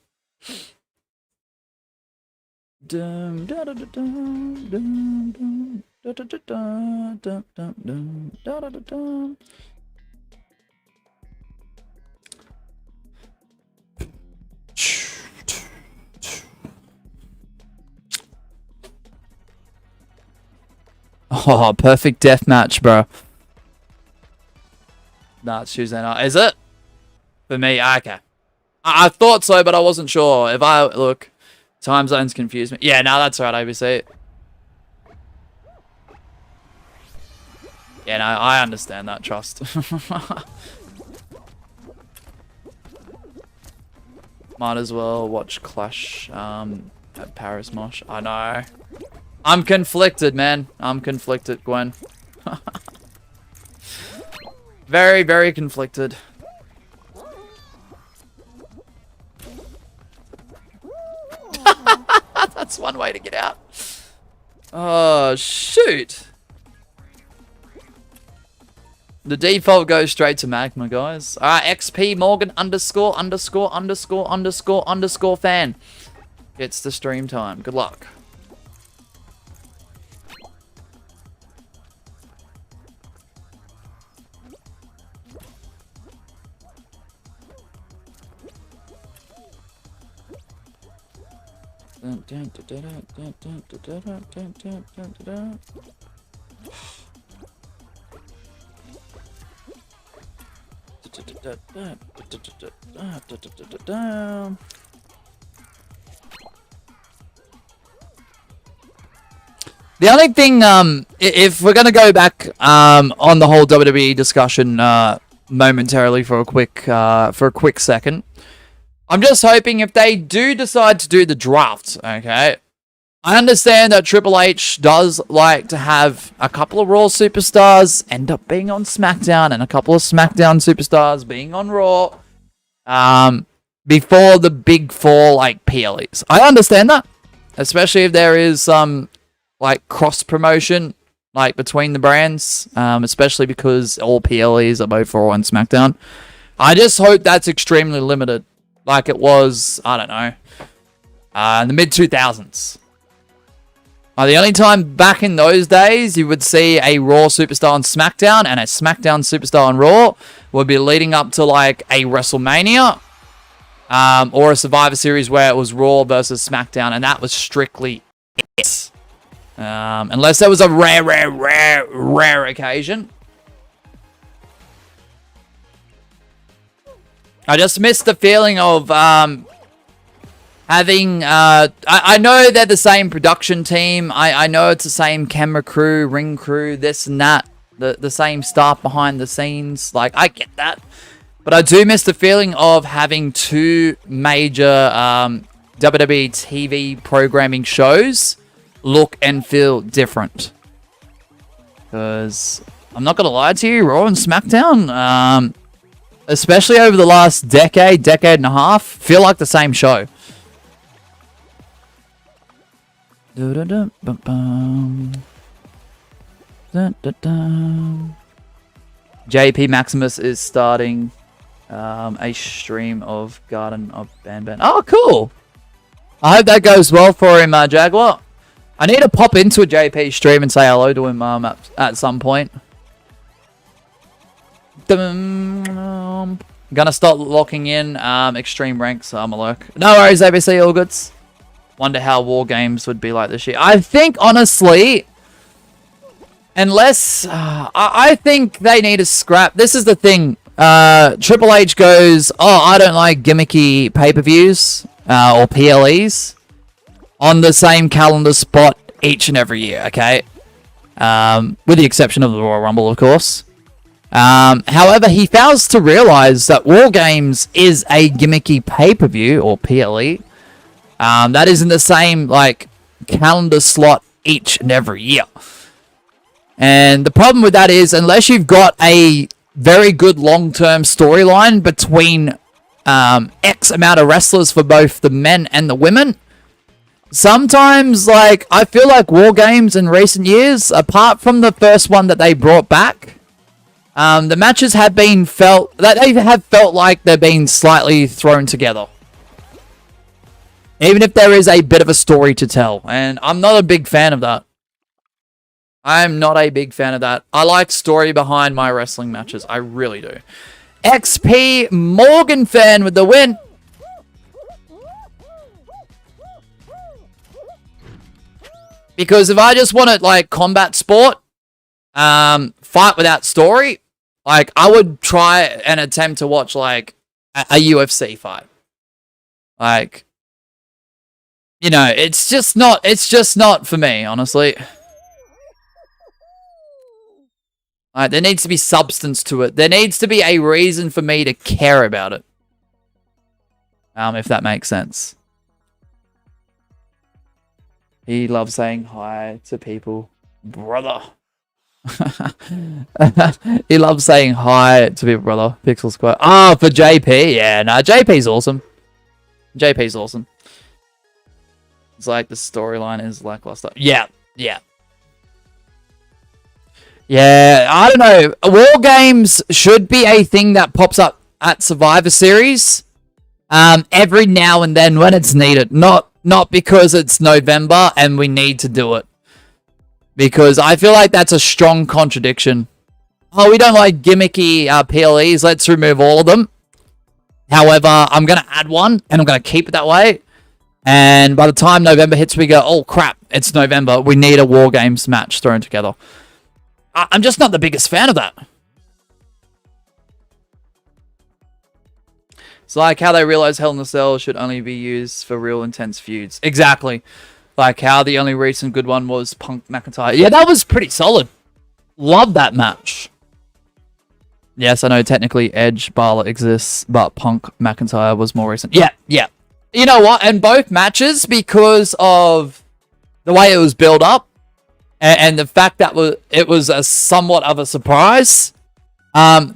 Dum, da, da, da, dum, dum, dum, da, da, da, dum, dum, dum, da, da, da, dum. Oh, perfect deathmatch, bro. Nah, it's Tuesday night. Is it? For me, okay. I thought so, but I wasn't sure. If I look, time zones confuse me. Yeah, no, that's right, ABC. Yeah, no, I understand that, trust. Might as well watch Clash at Paris Mosh. I know. I'm conflicted, man. I'm conflicted, Gwen. Very, very conflicted. That's one way to get out. Oh, shoot. The default goes straight to magma, guys. Alright, XP Morgan underscore fan. It's the stream time. Good luck. The only thing, if we're gonna go back on the whole WWE discussion momentarily for a quick second, I'm just hoping if they do decide to do the draft, okay. I understand that Triple H does like to have a couple of Raw superstars end up being on SmackDown and a couple of SmackDown superstars being on Raw before the big four, like, PLEs. I understand that, especially if there is some, like, cross-promotion, like, between the brands, especially because all PLEs are both Raw and SmackDown. I just hope that's extremely limited, like it was, I don't know, in the mid-2000s. The only time back in those days you would see a Raw superstar on SmackDown and a SmackDown superstar on Raw would be leading up to like a WrestleMania or a Survivor Series where it was Raw versus SmackDown, and that was strictly it. Unless there was a rare occasion. I just missed the feeling of having, I know they're the same production team. I know it's the same camera crew, ring crew, this and that. The same staff behind the scenes. Like, I get that. But I do miss the feeling of having two major WWE TV programming shows look and feel different. Because, I'm not going to lie to you, Raw and SmackDown, especially over the last decade and a half, feel like the same show. JP Maximus is starting a stream of Garden of Banban. Oh, cool! I hope that goes well for him, Jaguar. I need to pop into a JP stream and say hello to him at some point. Gonna start locking in extreme ranks. I'm a lurk. No worries, ABC, all goods. Wonder how War Games would be like this year. I think, honestly, unless... I think they need to scrap... This is the thing. Triple H goes, oh, I don't like gimmicky pay-per-views or PLEs on the same calendar spot each and every year, okay? With the exception of the Royal Rumble, of course. However, he fails to realize that War Games is a gimmicky pay-per-view or PLE. That is in the same, like, calendar slot each and every year. And the problem with that is, unless you've got a very good long-term storyline between X amount of wrestlers for both the men and the women, sometimes, like, I feel like War Games in recent years, apart from the first one that they brought back, the matches have been felt like they're being slightly thrown together. Even if there is a bit of a story to tell. And I'm not a big fan of that. I'm not a big fan of that. I like story behind my wrestling matches. I really do. XP Morgan fan with the win. Because if I just wanted, like, combat sport, fight without story, like, I would try and attempt to watch, like, a UFC fight. Like... You know, it's just not for me, honestly. Like, there needs to be substance to it. There needs to be a reason for me to care about it. If that makes sense. He loves saying hi to people. Brother. He loves saying hi to people, brother. Pixel Square. Oh, for JP. Yeah, no, JP's awesome. JP's awesome. It's like the storyline is lackluster. Yeah. Yeah, I don't know. War Games should be a thing that pops up at Survivor Series every now and then when it's needed. Not because it's November and we need to do it. Because I feel like that's a strong contradiction. Oh, we don't like gimmicky PLEs. Let's remove all of them. However, I'm going to add one and I'm going to keep it that way. And by the time November hits, we go, oh crap, it's November. We need a War Games match thrown together. I'm just not the biggest fan of that. It's like how they realize Hell in a Cell should only be used for real intense feuds. Exactly. Like how the only recent good one was Punk McIntyre. Yeah, that was pretty solid. Love that match. Yes, I know technically Edge Barla exists, but Punk McIntyre was more recent. Yeah, yeah. You know what? And both matches, because of the way it was built up and the fact that it was a somewhat of a surprise,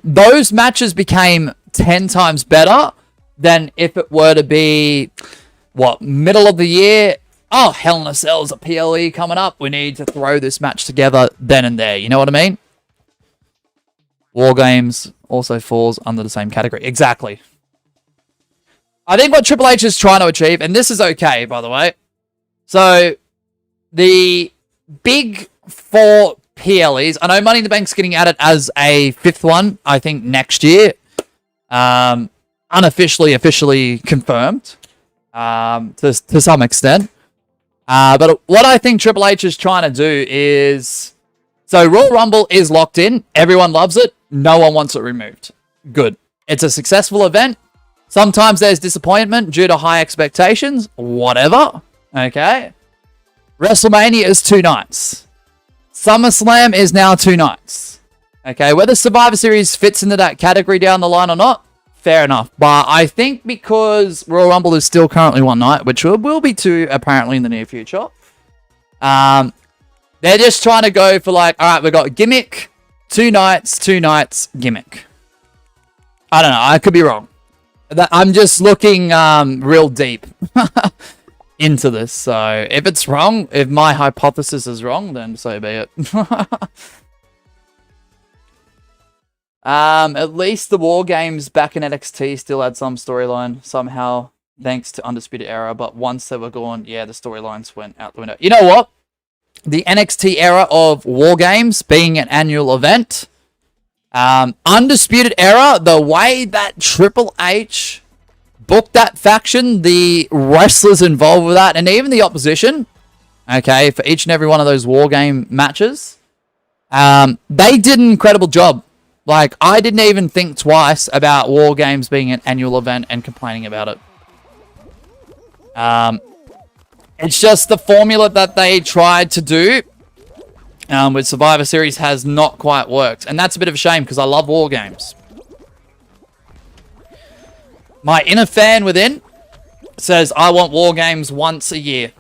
those matches became 10 times better than if it were to be, what, middle of the year? Oh, Hell in a Cell's a PLE coming up. We need to throw this match together then and there. You know what I mean? War Games also falls under the same category. Exactly. I think what Triple H is trying to achieve, and this is okay, by the way. So, the big 4 PLEs, I know Money in the Bank's getting added as a 5th one, I think, next year. Unofficially, officially confirmed. To some extent. But what I think Triple H is trying to do is... So, Royal Rumble is locked in. Everyone loves it. No one wants it removed. Good. It's a successful event. Sometimes there's disappointment due to high expectations. Whatever. Okay. WrestleMania is 2 nights. SummerSlam is now 2 nights. Okay. Whether Survivor Series fits into that category down the line or not, fair enough. But I think because Royal Rumble is still currently 1 night, which will be 2 apparently in the near future, they're just trying to go for like, all right, we've got gimmick, 2 nights, gimmick. I don't know. I could be wrong. I'm just looking real deep into this. So if it's wrong, if my hypothesis is wrong, then so be it. At least the War Games back in NXT still had some storyline somehow, thanks to Undisputed Era. But once they were gone, yeah, the storylines went out the window. You know what? The NXT era of War Games being an annual event, Undisputed Era, the way that Triple H booked that faction, the wrestlers involved with that, and even the opposition, okay, for each and every one of those War Game matches, they did an incredible job. Like, I didn't even think twice about War Games being an annual event and complaining about it. It's just the formula that they tried to do with Survivor Series has not quite worked. And that's a bit of a shame because I love War Games. My inner fan within says I want War Games once a year.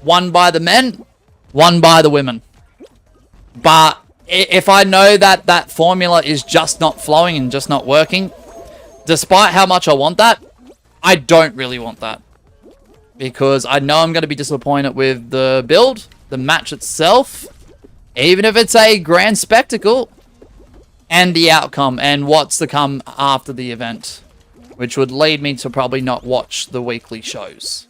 One by the men, one by the women. But if I know that that formula is just not flowing and just not working, despite how much I want that, I don't really want that. Because I know I'm going to be disappointed with the build, the match itself, even if it's a grand spectacle, and the outcome, and what's to come after the event. Which would lead me to probably not watch the weekly shows.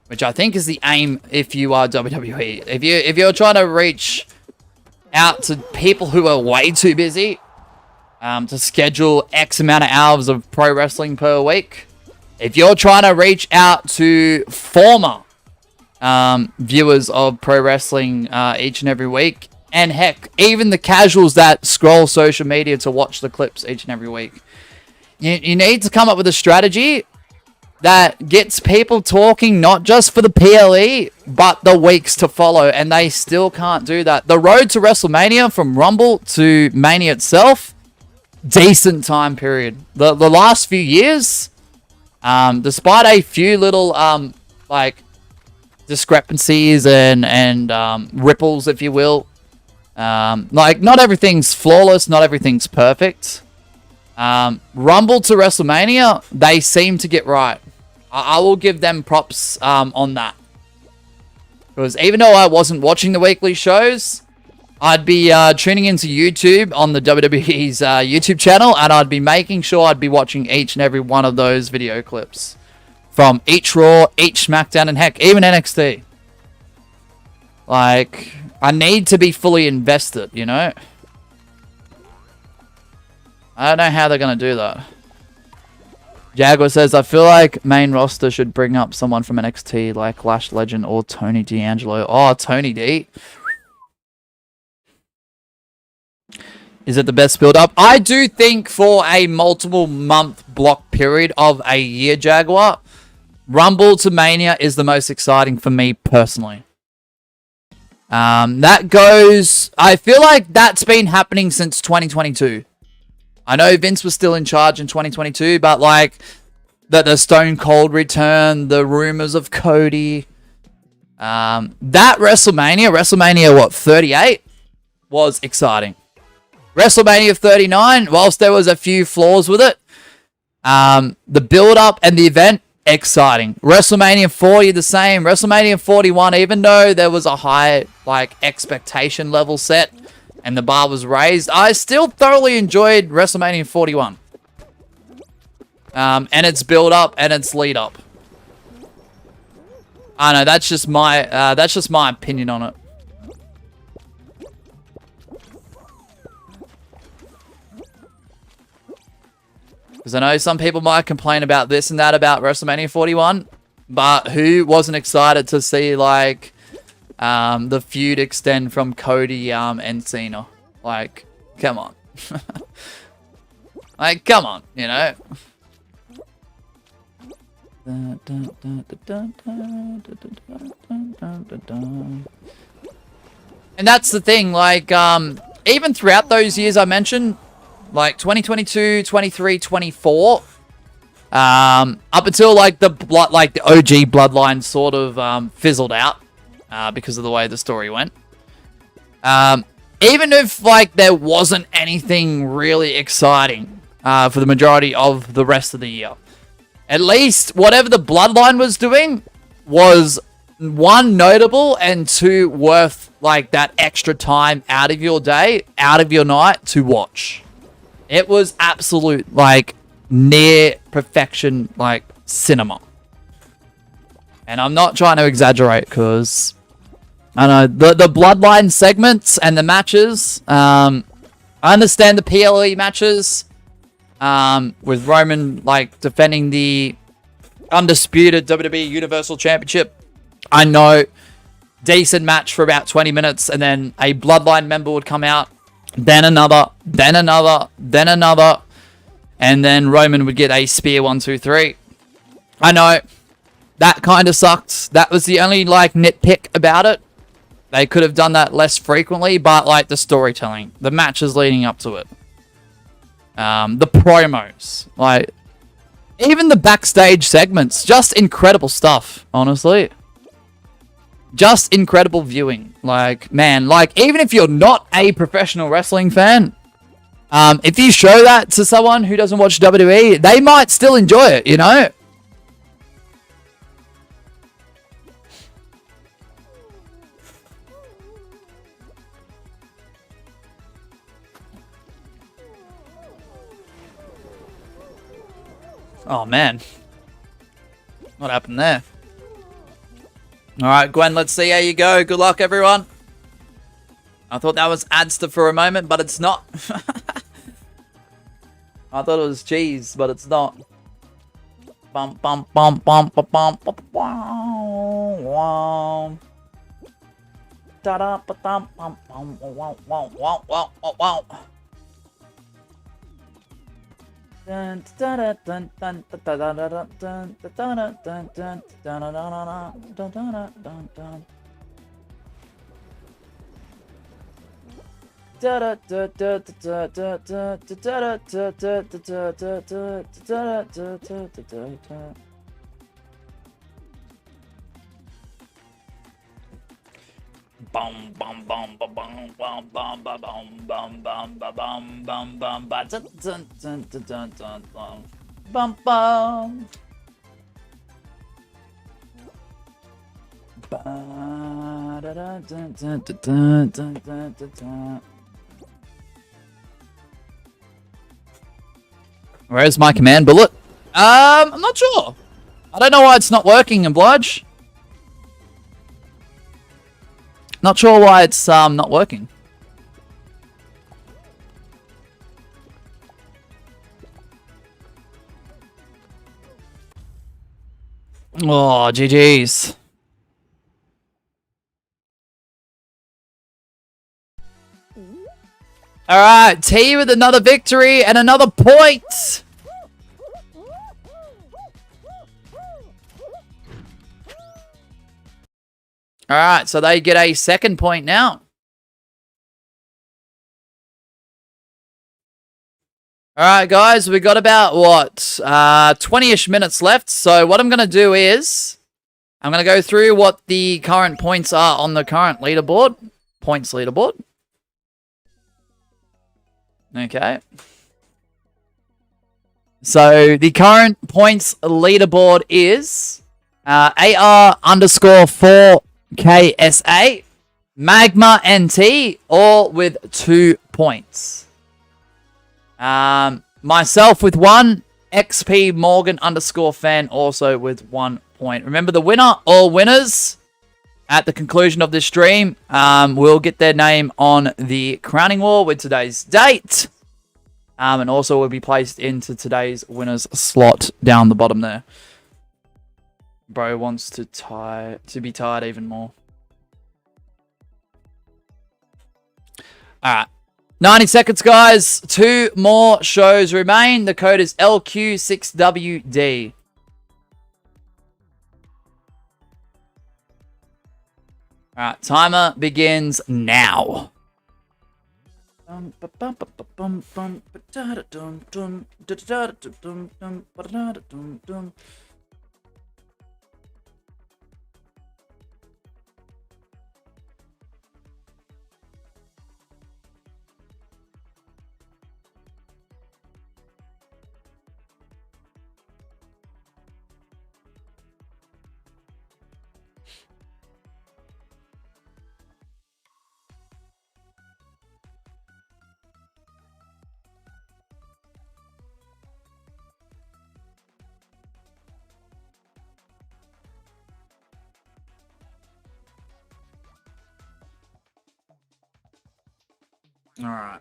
Which I think is the aim if you are WWE. If you're trying to reach out to people who are way too busy to schedule X amount of hours of pro wrestling per week, if you're trying to reach out to former viewers of pro wrestling each and every week, and heck, even the casuals that scroll social media to watch the clips each and every week, you need to come up with a strategy that gets people talking not just for the PLE, but the weeks to follow, and they still can't do that. The road to WrestleMania, from Rumble to Mania itself, decent time period. The last few years, despite a few little like discrepancies and ripples, if you will, like not everything's flawless, not everything's perfect. Rumble to WrestleMania, they seem to get right. I will give them props on that. Because even though I wasn't watching the weekly shows, I'd be tuning into YouTube on the WWE's YouTube channel, and I'd be making sure I'd be watching each and every one of those video clips. From each Raw, each SmackDown, and heck, even NXT. Like, I need to be fully invested, you know? I don't know how they're going to do that. Jaguar says, I feel like main roster should bring up someone from NXT like Lash Legend or Tony D'Angelo. Oh, Tony D. Is it the best build-up? I do think for a multiple month block period of a year, Jaguar, Rumble to Mania is the most exciting for me personally. That goes... I feel like that's been happening since 2022. I know Vince was still in charge in 2022, but like the Stone Cold return, the rumors of Cody, that WrestleMania, what, 38 was exciting. WrestleMania 39, whilst there was a few flaws with it, the build-up and the event, exciting. WrestleMania 40, the same. WrestleMania 41, even though there was a high like expectation level set and the bar was raised, I still thoroughly enjoyed WrestleMania 41. And its build-up and its lead-up. I know that's just my opinion on it. Because I know some people might complain about this and that about WrestleMania 41, but who wasn't excited to see like the feud extend from Cody and Cena? Like, come on. Like, come on, you know? And that's the thing, like, even throughout those years I mentioned, like 2022, 23, 24, up until like the OG bloodline sort of fizzled out because of the way the story went. Even if like there wasn't anything really exciting for the majority of the rest of the year, at least whatever the bloodline was doing was, one, notable, and two, worth like that extra time out of your day, out of your night to watch. It was absolute, like, near perfection, like, cinema. And I'm not trying to exaggerate, because I know the bloodline segments and the matches, I understand the PLE matches, with Roman, like, defending the undisputed WWE Universal Championship. I know, decent match for about 20 minutes, and then a bloodline member would come out. Then another, then another, then another. And then Roman would get a spear 1, 2, 3. I know. That kind of sucked. That was the only, like, nitpick about it. They could have done that less frequently, but, like, the storytelling. The matches leading up to it. The promos. Like, even the backstage segments. Just incredible stuff, honestly. Just incredible viewing. Like, man, like, even if you're not a professional wrestling fan, if you show that to someone who doesn't watch WWE, they might still enjoy it, you know? Oh, man. What happened there? Alright, Gwen, let's see how you go. Good luck, everyone. I thought that was Adster for a moment, but it's not. I thought it was cheese, but it's not. Bum bum bum bum bum bum bum bum. Da da ba dum bum bum wow wow wow wow wow. Dun dun dun dun dun dun dun dun dun dun dun dun dun dun dun. Da da da da da da da da da da da da da da. Bum bum bum bum bum bum bum bum bum bum bum bum bum ba dun dun dun dun dun dun bum bum. Ba da da dun dun dun dun dun dun. Where's my command bullet? I'm not sure. I don't know why it's not working, Oblige. Not sure why it's not working. Oh, GG's. Alright, T with another victory and another point. All right, so they get a second point now. All right, guys, we got about, what, 20-ish minutes left. So what I'm going to do is I'm going to go through what the current points are on the current leaderboard. Points leaderboard. Okay. So the current points leaderboard is AR underscore 4KSA, Magma NT, all with 2 points. Myself with 1, XP Morgan underscore fan also with 1 point. Remember the winner, all winners, at the conclusion of this stream, will get their name on the crowning wall with today's date. And also will be placed into today's winner's slot down the bottom there. Bro wants to be tied even more. Alright. 90 seconds, guys. 2 more shows remain. The code is LQ6WD. Alright, timer begins now. All right.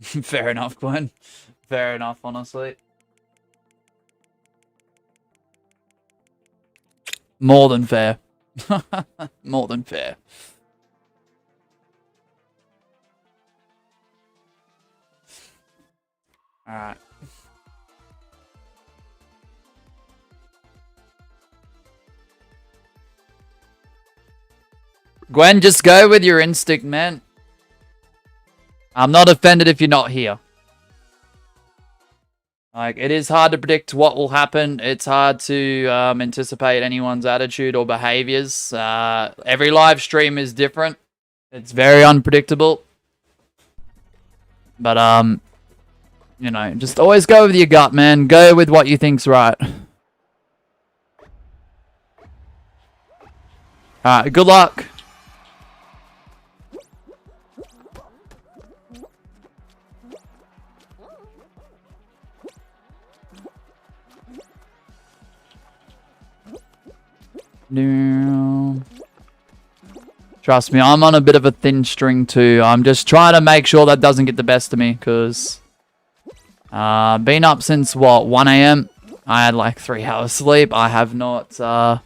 Fair enough, Gwen. Fair enough, honestly. More than fair. More than fair. Alright. Gwen, just go with your instinct, man. I'm not offended if you're not here. Like, it is hard to predict what will happen. It's hard to anticipate anyone's attitude or behaviors. Every live stream is different. It's very unpredictable. But, you know, just always go with your gut, man. Go with what you think's right. Alright, good luck. Trust me, I'm on a bit of a thin string too. I'm just trying to make sure that doesn't get the best of me, because been up since what, 1 a.m. I had like 3 hours sleep. I have not I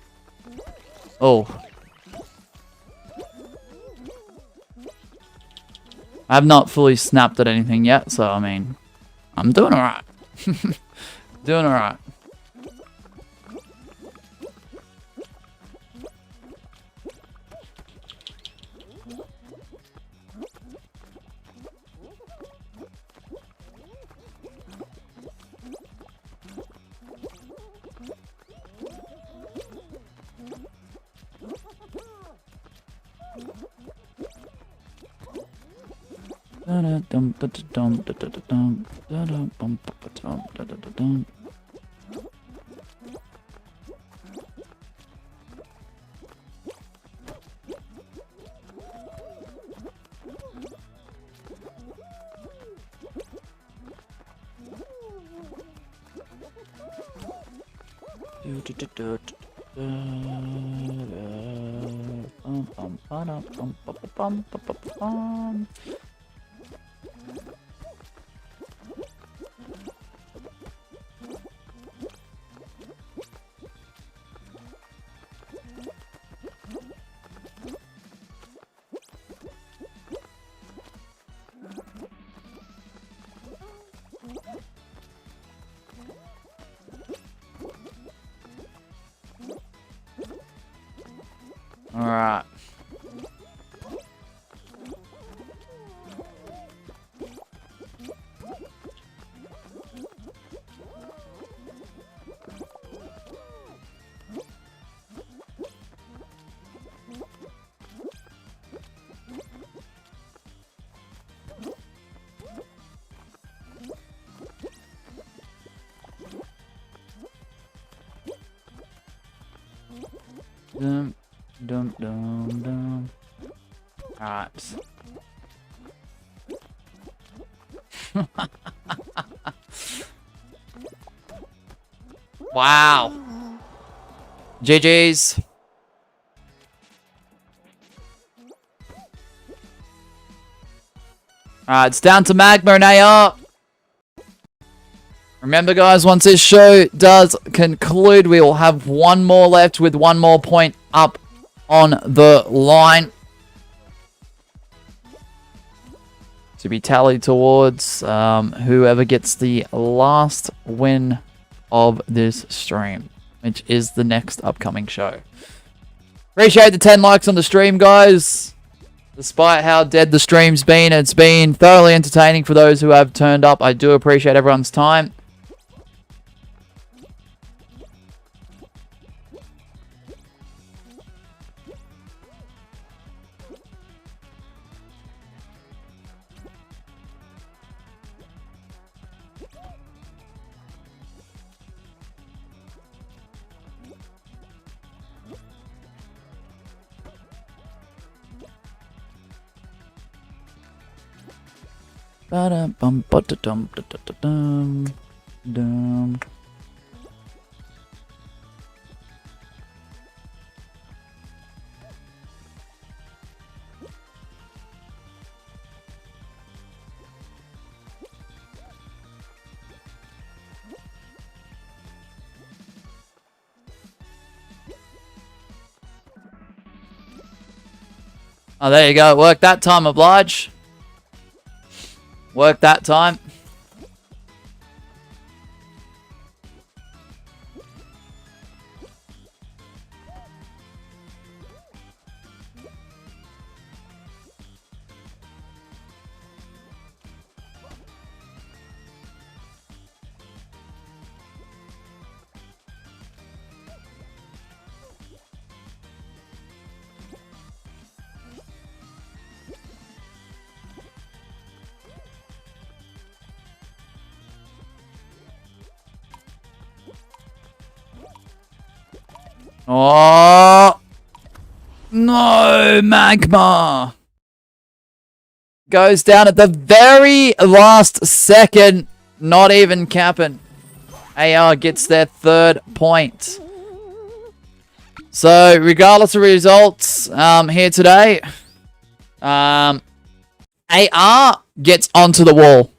have not fully snapped at anything yet, so I mean, I'm doing alright. Doing alright. Alright. Dum, dum, dum, dum. Alright. Wow. GG's. Alright, it's down to Magma and AR. Remember, guys, once this show does conclude, we will have one more left with one more point up on the line to be tallied towards whoever gets the last win of this stream, which is the next upcoming show. Appreciate the 10 likes on the stream, guys. Despite how dead the stream's been, it's been thoroughly entertaining for those who have turned up. I do appreciate everyone's time. Dum. Oh, there you go. Work that time, oblige. Work that time. Oh no, Magma goes down at the very last second, not even capping. AR gets their 3rd point. So regardless of results here today, AR gets onto the wall.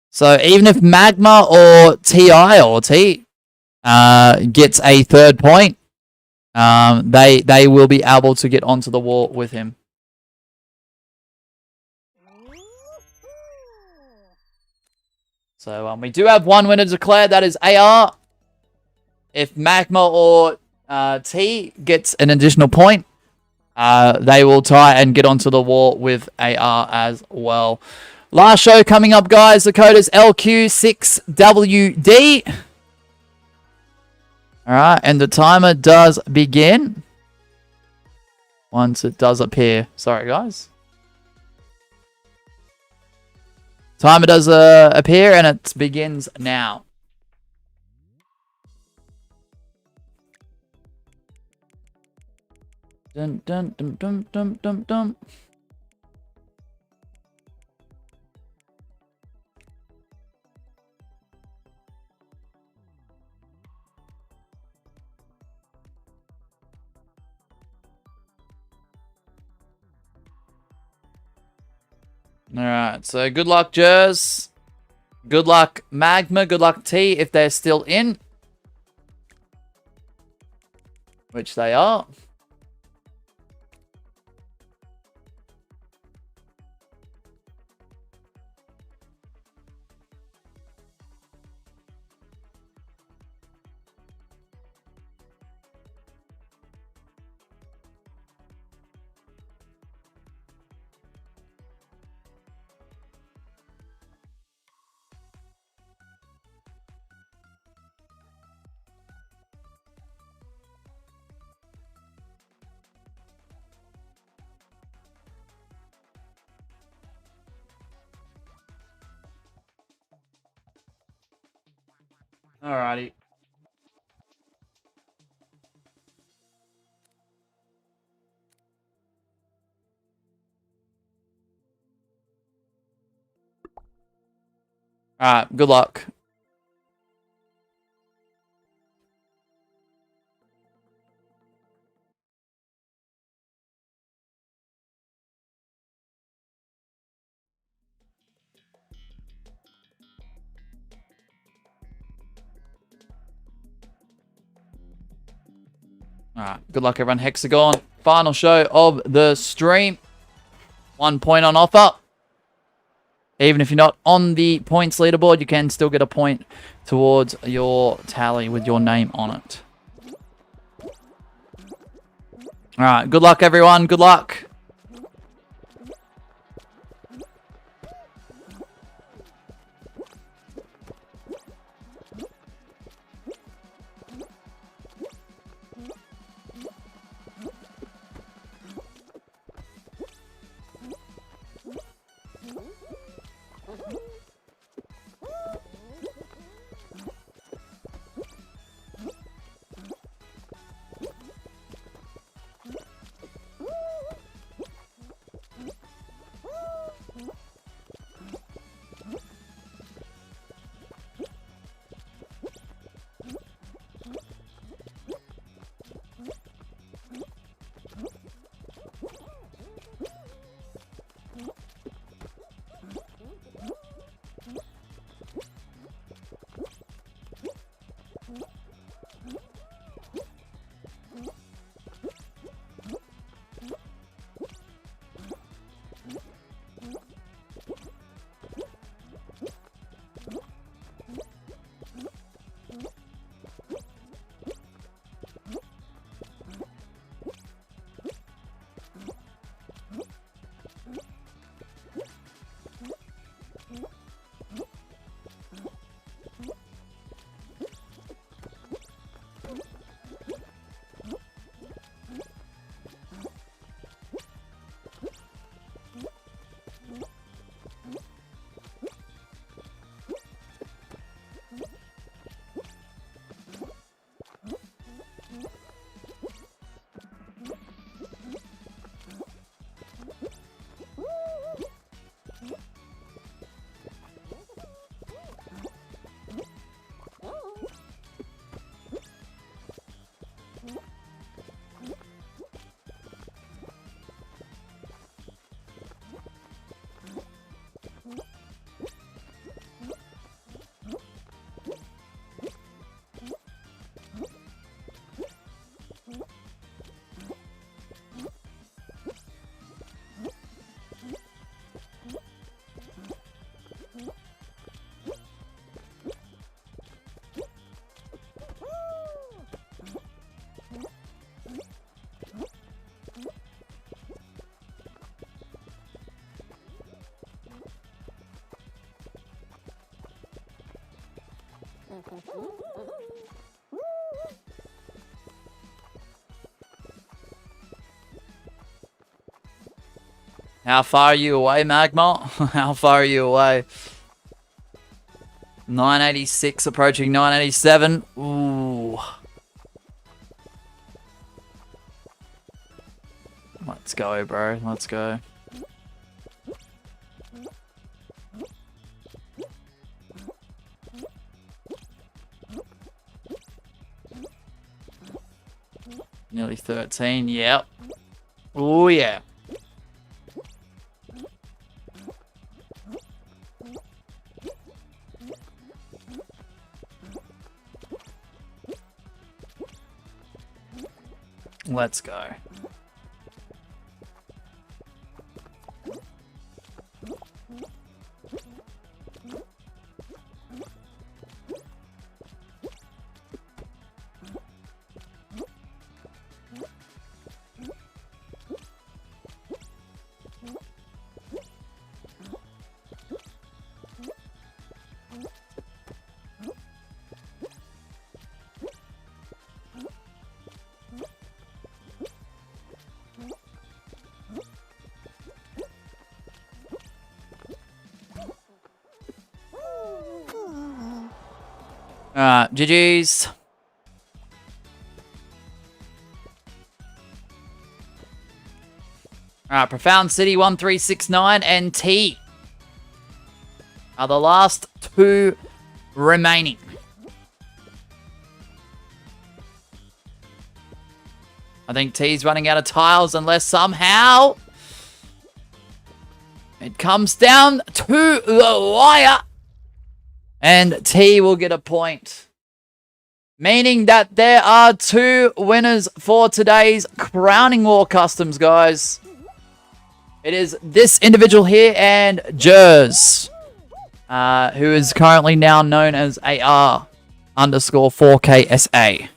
So even if Magma or TI or T gets a 3rd point, they will be able to get onto the wall with him. So we do have one winner declared. That is AR. If Magma or T gets an additional point, they will tie and get onto the wall with AR as well. Last show coming up, guys. The code is LQ6WD. Alright, and the timer does begin once it does appear. Sorry, guys. Timer does appear, and it begins now. Dun dun dum dum dum dum dum. Alright, so good luck, Jers. Good luck, Magma. Good luck, T, if they're still in. Which they are. Alrighty. Alright, good luck. Alright, good luck everyone. Hexagon, final show of the stream. 1 point on offer. Even if you're not on the points leaderboard, you can still get a point towards your tally with your name on it. Alright, good luck everyone, good luck. How far are you away, Magma? How far are you away? 986 approaching 987. Ooh. Let's go, bro. Let's go. Nearly 13. Yep. Oh, yeah. Let's go. Alright, GG's. Alright, Profound City 1369 and T are the last two remaining. I think T's running out of tiles unless somehow it comes down to the wire. And T will get a point. Meaning that there are two winners for today's Crowning War Customs, guys. It is this individual here and Jers, who is currently now known as AR_4KSA.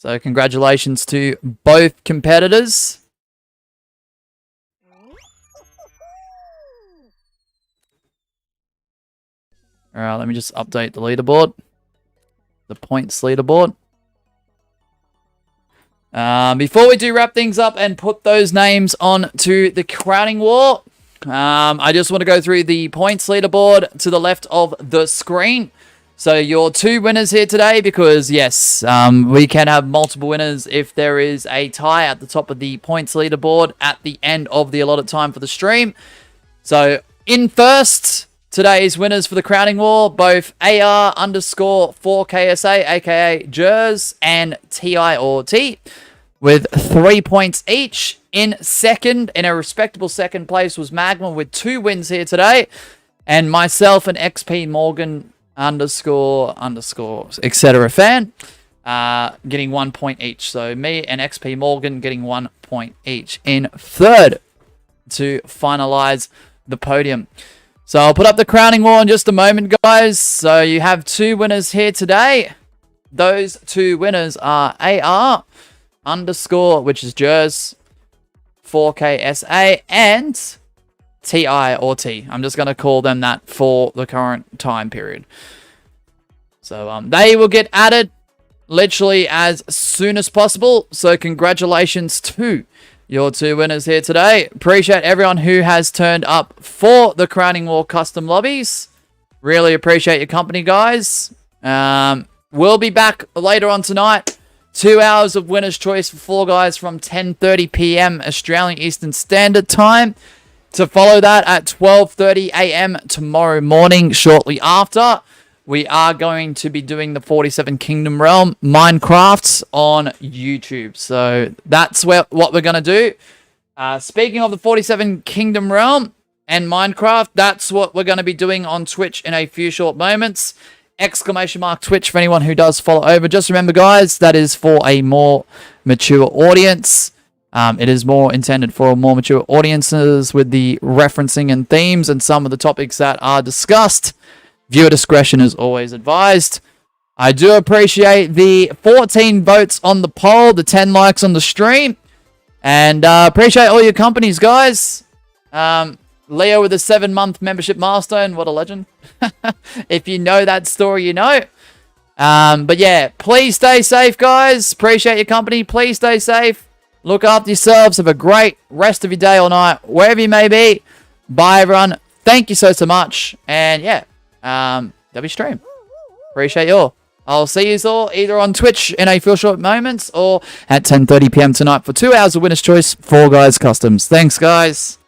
So congratulations to both competitors. Alright, let me just update the leaderboard. The points leaderboard. Before we do wrap things up and put those names on to the Crowning War, I just want to go through the points leaderboard to the left of the screen. So your two winners here today, because yes, we can have multiple winners if there is a tie at the top of the points leaderboard at the end of the allotted time for the stream. So in first, today's winners for the Crowning War, both AR_4KSA, aka Jers, and TIOT, with 3 points each. In second, in a respectable second place, was Magma with 2 wins here today, and myself and XP Morgan __ etc. fan getting 1 point each. So me and XP Morgan getting 1 point each in third to finalize the podium. So I'll put up the Crowning War in just a moment, guys. So you have two winners here today. Those two winners are AR_, which is Jers, 4KSA, and TIOT. I'm just going to call them that for the current time period. So they will get added literally as soon as possible. So congratulations to your two winners here today. Appreciate everyone who has turned up for the Crowning War custom lobbies. Really appreciate your company, guys. We'll be back later on tonight. 2 hours of winner's choice for Fall Guys from 10:30 p.m. Australian Eastern Standard Time. To follow that at 12:30 a.m. tomorrow morning, shortly after, we are going to be doing the 47 Kingdom Realm Minecrafts on YouTube. So that's what we're going to do. Speaking of the 47 Kingdom Realm and Minecraft, that's what we're going to be doing on Twitch in a few short moments. !Twitch for anyone who does follow over. Just remember, guys, that is for a more mature audience. It is more intended for more mature audiences with the referencing and themes and some of the topics that are discussed. Viewer discretion is always advised. I do appreciate the 14 votes on the poll, the 10 likes on the stream, and appreciate all your companies, guys. Leo with a 7-month membership milestone. What a legend. If you know that story, you know. But yeah, please stay safe, guys. Appreciate your company. Please stay safe. Look after yourselves. Have a great rest of your day or night, wherever you may be. Bye, everyone. Thank you so much. And yeah, W stream. Appreciate you all. I'll see you all either on Twitch in a few short moments or at 10:30 p.m. tonight for 2 hours of Winner's Choice Fall Guys Customs. Thanks, guys.